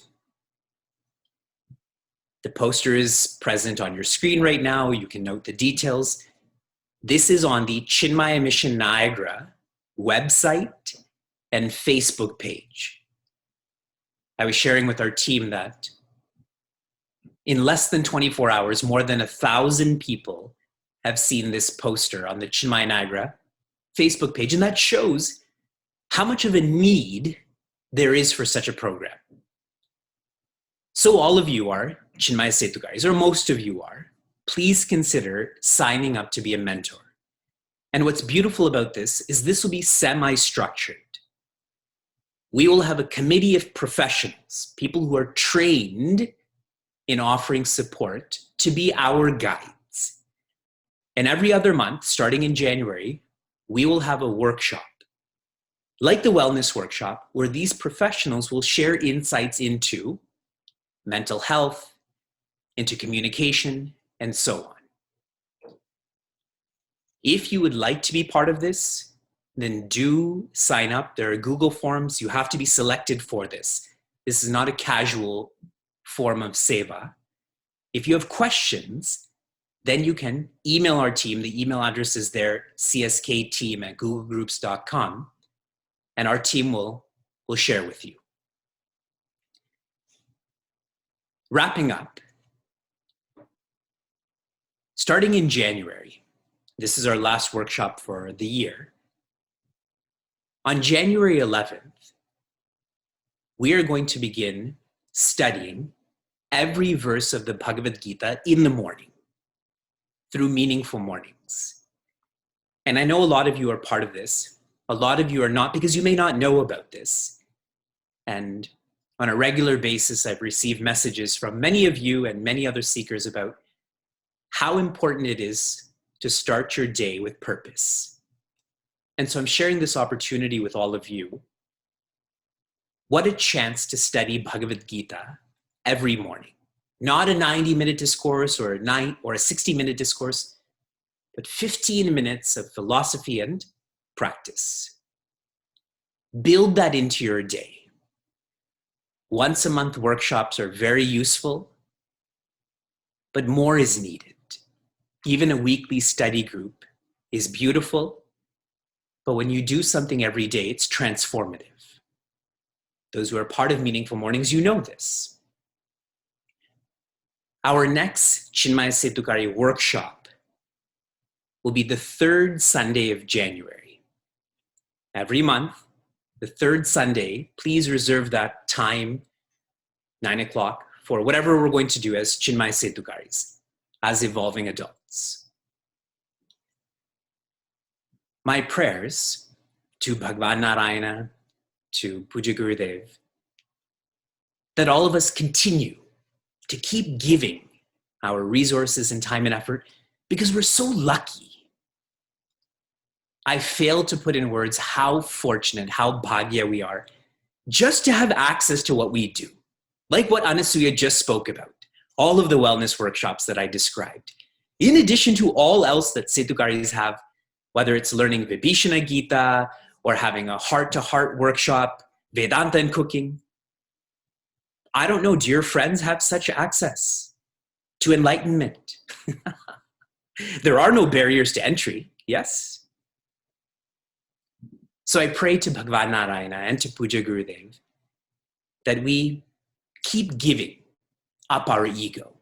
The poster is present on your screen right now. You can note the details. This is on the Chinmaya Mission Niagara website and Facebook page. I was sharing with our team that in less than 24 hours, more than 1,000 people have seen this poster on the Chinmaya Niagara Facebook page, and that shows how much of a need there is for such a program. So all of you are Chinmaya Setukaris, or most of you are. Please consider signing up to be a mentor. And what's beautiful about this is this will be semi-structured. We will have a committee of professionals, people who are trained in offering support, to be our guides. And every other month, starting in January, we will have a workshop, like the wellness workshop, where these professionals will share insights into mental health, into communication, and so on. If you would like to be part of this, then do sign up. There are Google Forms. You have to be selected for this. This is not a casual form of seva. If you have questions, then you can email our team. The email address is there, cskteam@googlegroups.com, and our team will share with you. Wrapping up, starting in January, this is our last workshop for the year. On January 11th, we are going to begin studying every verse of the Bhagavad Gita in the morning through meaningful mornings. And I know a lot of you are part of this. A lot of you are not, because you may not know about this. And on a regular basis, I've received messages from many of you and many other seekers about how important it is to start your day with purpose. And so I'm sharing this opportunity with all of you. What a chance to study Bhagavad Gita every morning. Not a 90-minute discourse or a 60-minute discourse, but 15 minutes of philosophy and practice. Build that into your day. Once a month workshops are very useful, but more is needed. Even a weekly study group is beautiful, but when you do something every day, it's transformative. Those who are part of Meaningful Mornings, you know this. Our next Chinmaya Setukari workshop will be the third Sunday of January. Every month, the third Sunday, please reserve that time, 9 o'clock, for whatever we're going to do as Chinmaya Setukaris, as evolving adults. My prayers to Bhagwan Narayana, to Puja Gurudev, that all of us continue to keep giving our resources and time and effort because we're so lucky. I fail to put in words how fortunate, how bhagya we are just to have access to what we do. Like what Anasuya just spoke about, all of the wellness workshops that I described. In addition to all else that Setukaris have, whether it's learning Vibhishana Gita or having a heart-to-heart workshop, Vedanta and cooking. I don't know, do your friends have such access to enlightenment? There are no barriers to entry, yes? So I pray to Bhagwan Narayana and to Puja Gurudev that we keep giving up our ego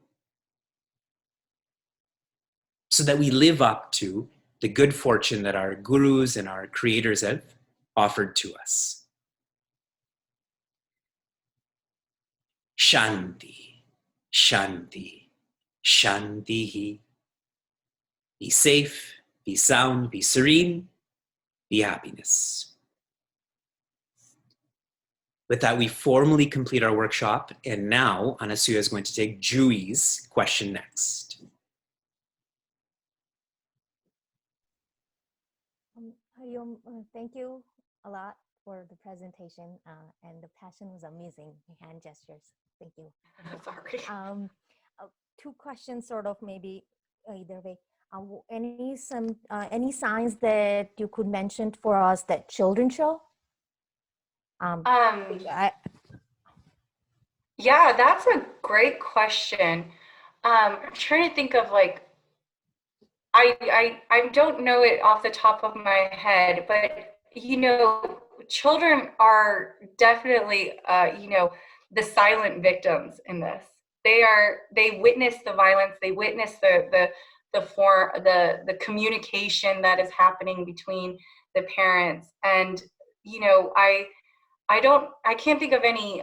so that we live up to the good fortune that our gurus and our creators have offered to us. Shanti, Shanti, Shanti. Be safe, be sound, be serene, be happiness. With that, we formally complete our workshop, and now Anasuya is going to take Jui's question next. Hariom, thank you a lot for the presentation, and the passion was amazing. Hand gestures, thank you. Sorry. Two questions, sort of maybe either way. Any signs that you could mention for us that children show? Yeah, that's a great question. I'm trying to think of like, I don't know it off the top of my head, but you know, children are definitely you know, the silent victims in this. They witness the violence, they witness the communication that is happening between the parents. And you know, I can't think of any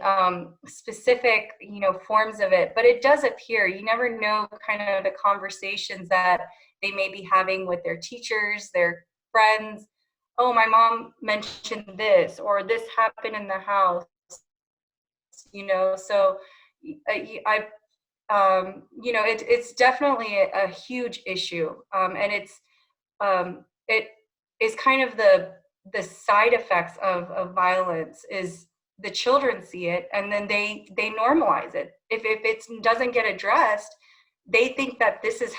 specific, you know, forms of it, but it does appear. You never know kind of the conversations that they may be having with their teachers, their friends. Oh, my mom mentioned this, or this happened in the house, you know. So you know, it's definitely a huge issue, and it is kind of the side effects of violence is the children see it and then they normalize it. If it doesn't get addressed, they think that this is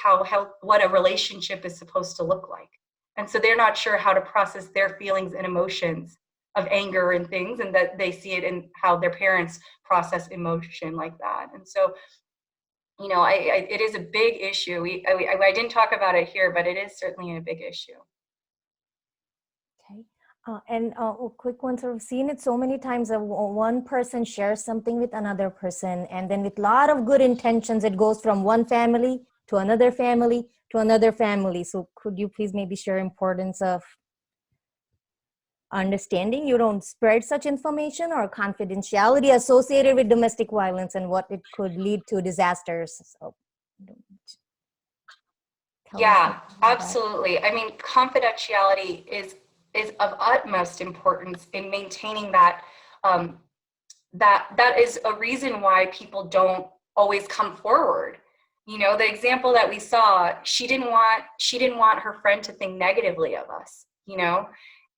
what a relationship is supposed to look like, and so they're not sure how to process their feelings and emotions of anger and things, and that they see it in how their parents process emotion like that. And so, you know, it is a big issue. I didn't talk about it here, but it is certainly a big issue. Okay. And a quick one, sort of seen it so many times that one person shares something with another person, and then with a lot of good intentions, it goes from one family to another family to another family. So could you please maybe share importance of understanding you don't spread such information, or confidentiality associated with domestic violence and what it could lead to disasters? So, yeah, absolutely. I mean, confidentiality is of utmost importance in maintaining that. That is a reason why people don't always come forward. You know, the example that we saw, she didn't want her friend to think negatively of us, you know?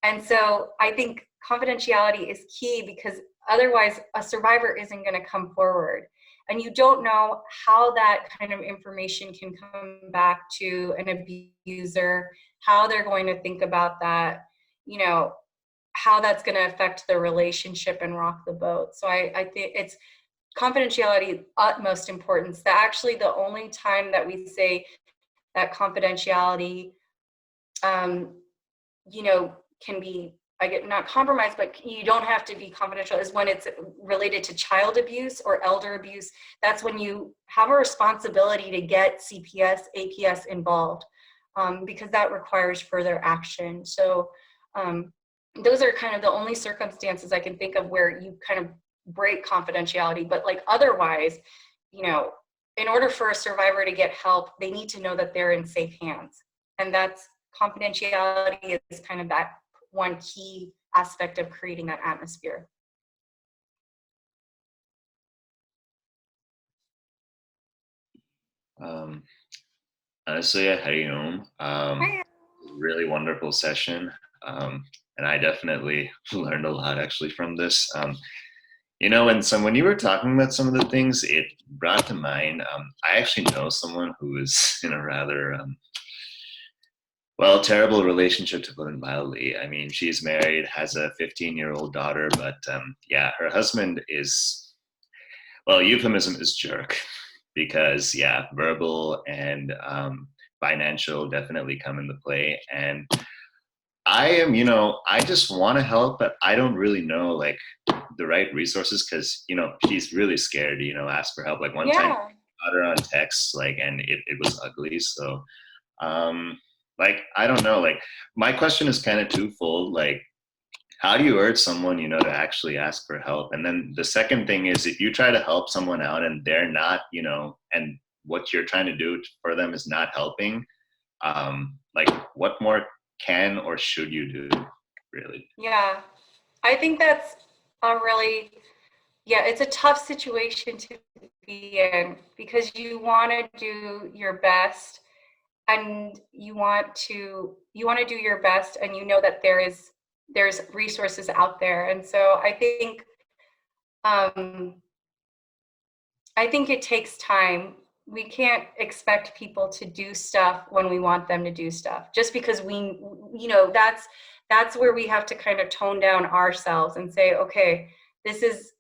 And so I think confidentiality is key, because otherwise a survivor isn't going to come forward. And you don't know how that kind of information can come back to an abuser, how they're going to think about that. you know, how that's going to affect the relationship and rock the boat. So I think it's confidentiality, utmost importance. That actually the only time that we say that confidentiality, you know, can be, I get not compromised, but you don't have to be confidential, is when it's related to child abuse or elder abuse. That's when you have a responsibility to get CPS, APS involved, because that requires further action. So those are kind of the only circumstances I can think of where you kind of break confidentiality. But like otherwise, you know, in order for a survivor to get help, they need to know that they're in safe hands. And that's confidentiality is kind of that one key aspect of creating that atmosphere. Anasuya, really wonderful session. And I definitely learned a lot actually from this. You know, and when you were talking about some of the things, it brought to mind, I actually know someone who is in a rather, well, terrible relationship, to put it mildly. I mean, she's married, has a 15-year-old daughter, but yeah, her husband is, well, euphemism is jerk, because yeah, verbal and financial definitely come into play. And I am, you know, I just want to help, but I don't really know like the right resources, because, you know, she's really scared to, you know, ask for help. Like one time I got her on text, like, and it was ugly. So like, I don't know, like my question is kind of twofold. Like, how do you urge someone, you know, to actually ask for help? And then the second thing is, if you try to help someone out and they're not, you know, and what you're trying to do for them is not helping, like what more can or should you do, really? Yeah, I think that's a really, yeah, it's a tough situation to be in, because you want to do your best, and you want to do your best, and you know that there's resources out there. And so I think it takes time. We can't expect people to do stuff when we want them to do stuff, just because we, you know, that's where we have to kind of tone down ourselves and say, okay, this is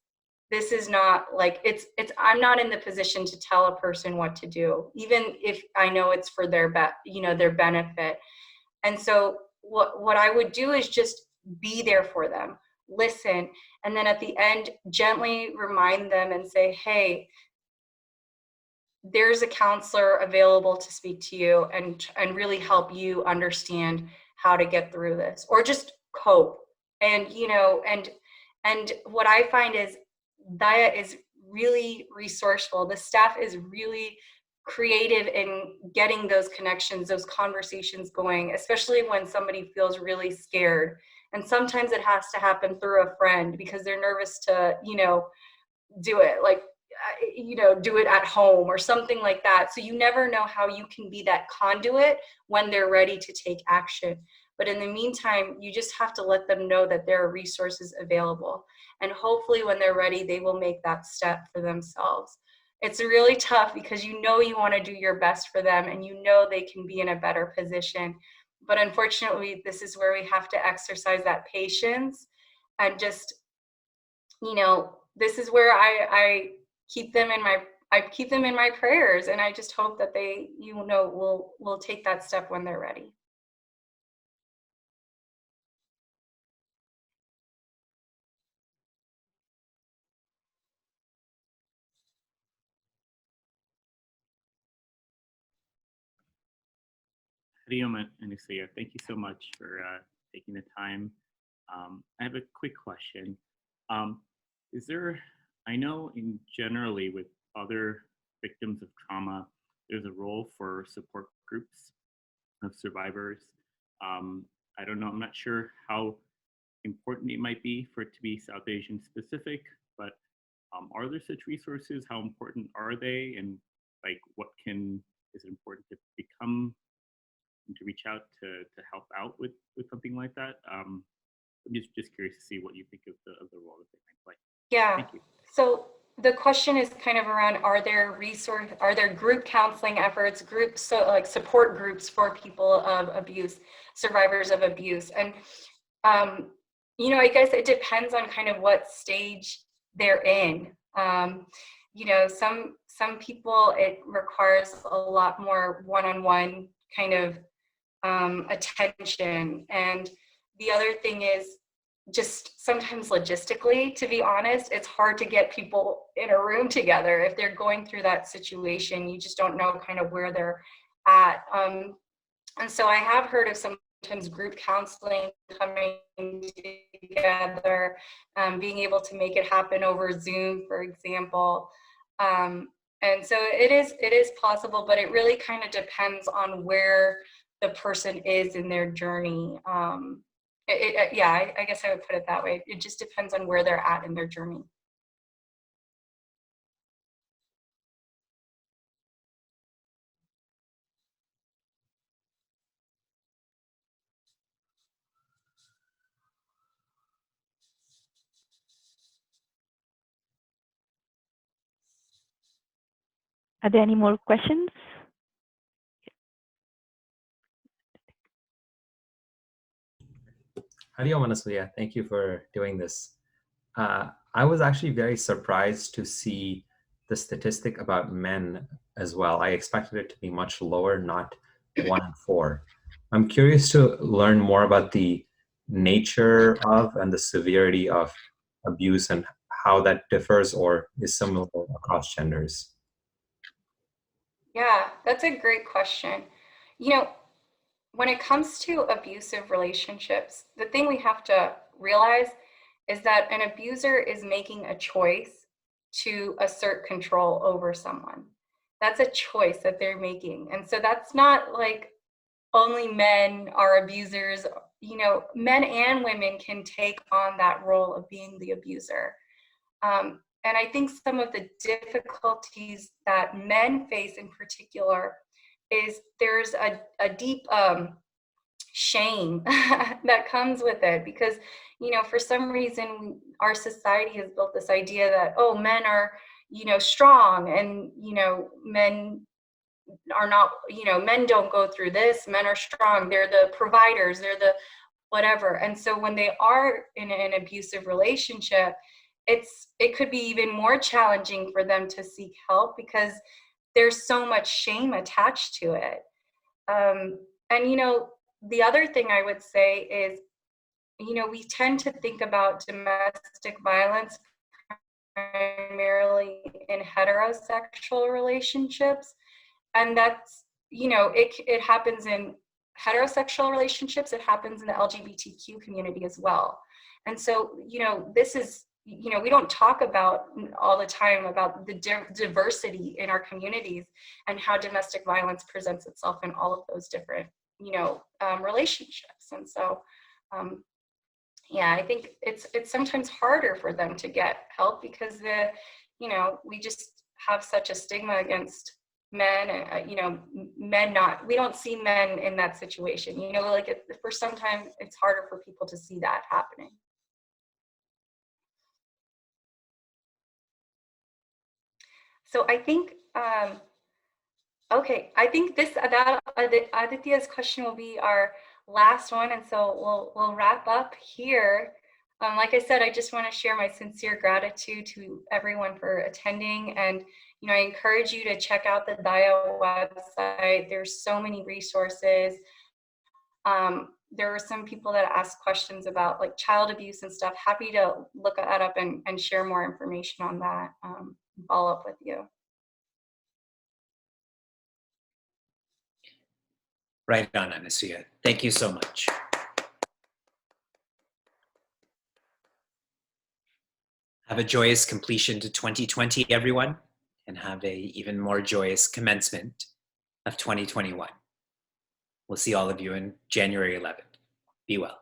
not like, it's I'm not in the position to tell a person what to do, even if I know it's for their their benefit. And so what I would do is just be there for them, listen, and then at the end gently remind them and say, hey, there's a counselor available to speak to you and really help you understand how to get through this, or just cope. And you know, and what I find is Daya is really resourceful. The staff is really creative in getting those connections, those conversations going, especially when somebody feels really scared. And sometimes it has to happen through a friend, because they're nervous to, you know, do it, like, you know, do it at home or something like that. So you never know how you can be that conduit when they're ready to take action. But in the meantime, you just have to let them know that there are resources available. And hopefully when they're ready, they will make that step for themselves. It's really tough, because you know you want to do your best for them, and you know they can be in a better position. But unfortunately, this is where we have to exercise that patience, and just, you know, this is where I keep them in my prayers, and I just hope that they, you know, will take that step when they're ready. Hariom and Anasuya, thank you so much for taking the time. I have a quick question. Is there, I know in generally with other victims of trauma, there's a role for support groups of survivors. I don't know, I'm not sure how important it might be for it to be South Asian specific, but are there such resources? How important are they? And like, is it important to become, to reach out to help out with something like that? I'm just curious to see what you think of the role that they might play. Yeah. Thank you. So the question is kind of around, are there group counseling efforts, so like support groups for people of abuse, survivors of abuse? And You know, I guess it depends on kind of what stage they're in. You know, some people, it requires a lot more one-on-one kind of attention. And the other thing is just sometimes logistically, to be honest, it's hard to get people in a room together. If they're going through that situation, you just don't know kind of where they're at. And so I have heard of sometimes group counseling coming together, being able to make it happen over Zoom, for example. And so it is possible, but it really kind of depends on where the person is in their journey. Yeah, I guess I would put it that way. It just depends on where they're at in their journey. Are there any more questions? Howdy, Anasuya. Thank you for doing this. I was actually very surprised to see the statistic about men as well. I expected it to be much lower, not 1 in 4. I'm curious to learn more about the nature of and the severity of abuse and how that differs or is similar across genders. Yeah, that's a great question. You know, when it comes to abusive relationships, the thing we have to realize is that an abuser is making a choice to assert control over someone. That's a choice that they're making. And so that's not like only men are abusers. You know, men and women can take on that role of being the abuser. And I think some of the difficulties that men face in particular is there's a deep shame that comes with it, because, you know, for some reason our society has built this idea that, oh, men are, you know, strong, and, you know, men are not, you know, men don't go through this, men are strong, they're the providers, they're the whatever. And so when they are in an abusive relationship, it could be even more challenging for them to seek help because there's so much shame attached to it. And, you know, the other thing I would say is, you know, we tend to think about domestic violence primarily in heterosexual relationships. And that's, you know, it happens in heterosexual relationships, it happens in the LGBTQ community as well. And so, you know, this is, you know, we don't talk about all the time about the diversity in our communities and how domestic violence presents itself in all of those different, you know, relationships. And so, yeah, I think it's sometimes harder for them to get help because you know, we just have such a stigma against men, and you know, we don't see men in that situation. You know, like for some time, it's harder for people to see that happening. So I think, okay, I think that Aditya's question will be our last one, and so we'll wrap up here. Like I said, I just want to share my sincere gratitude to everyone for attending, and you know, I encourage you to check out the Daya website. There's so many resources. There were some people that asked questions about like child abuse and stuff. Happy to look that up and share more information on that. Follow up with you. Right on, Anasuya. Thank you so much. Have a joyous completion to 2020, everyone, and have a even more joyous commencement of 2021. We'll see all of you in January 11th. Be well.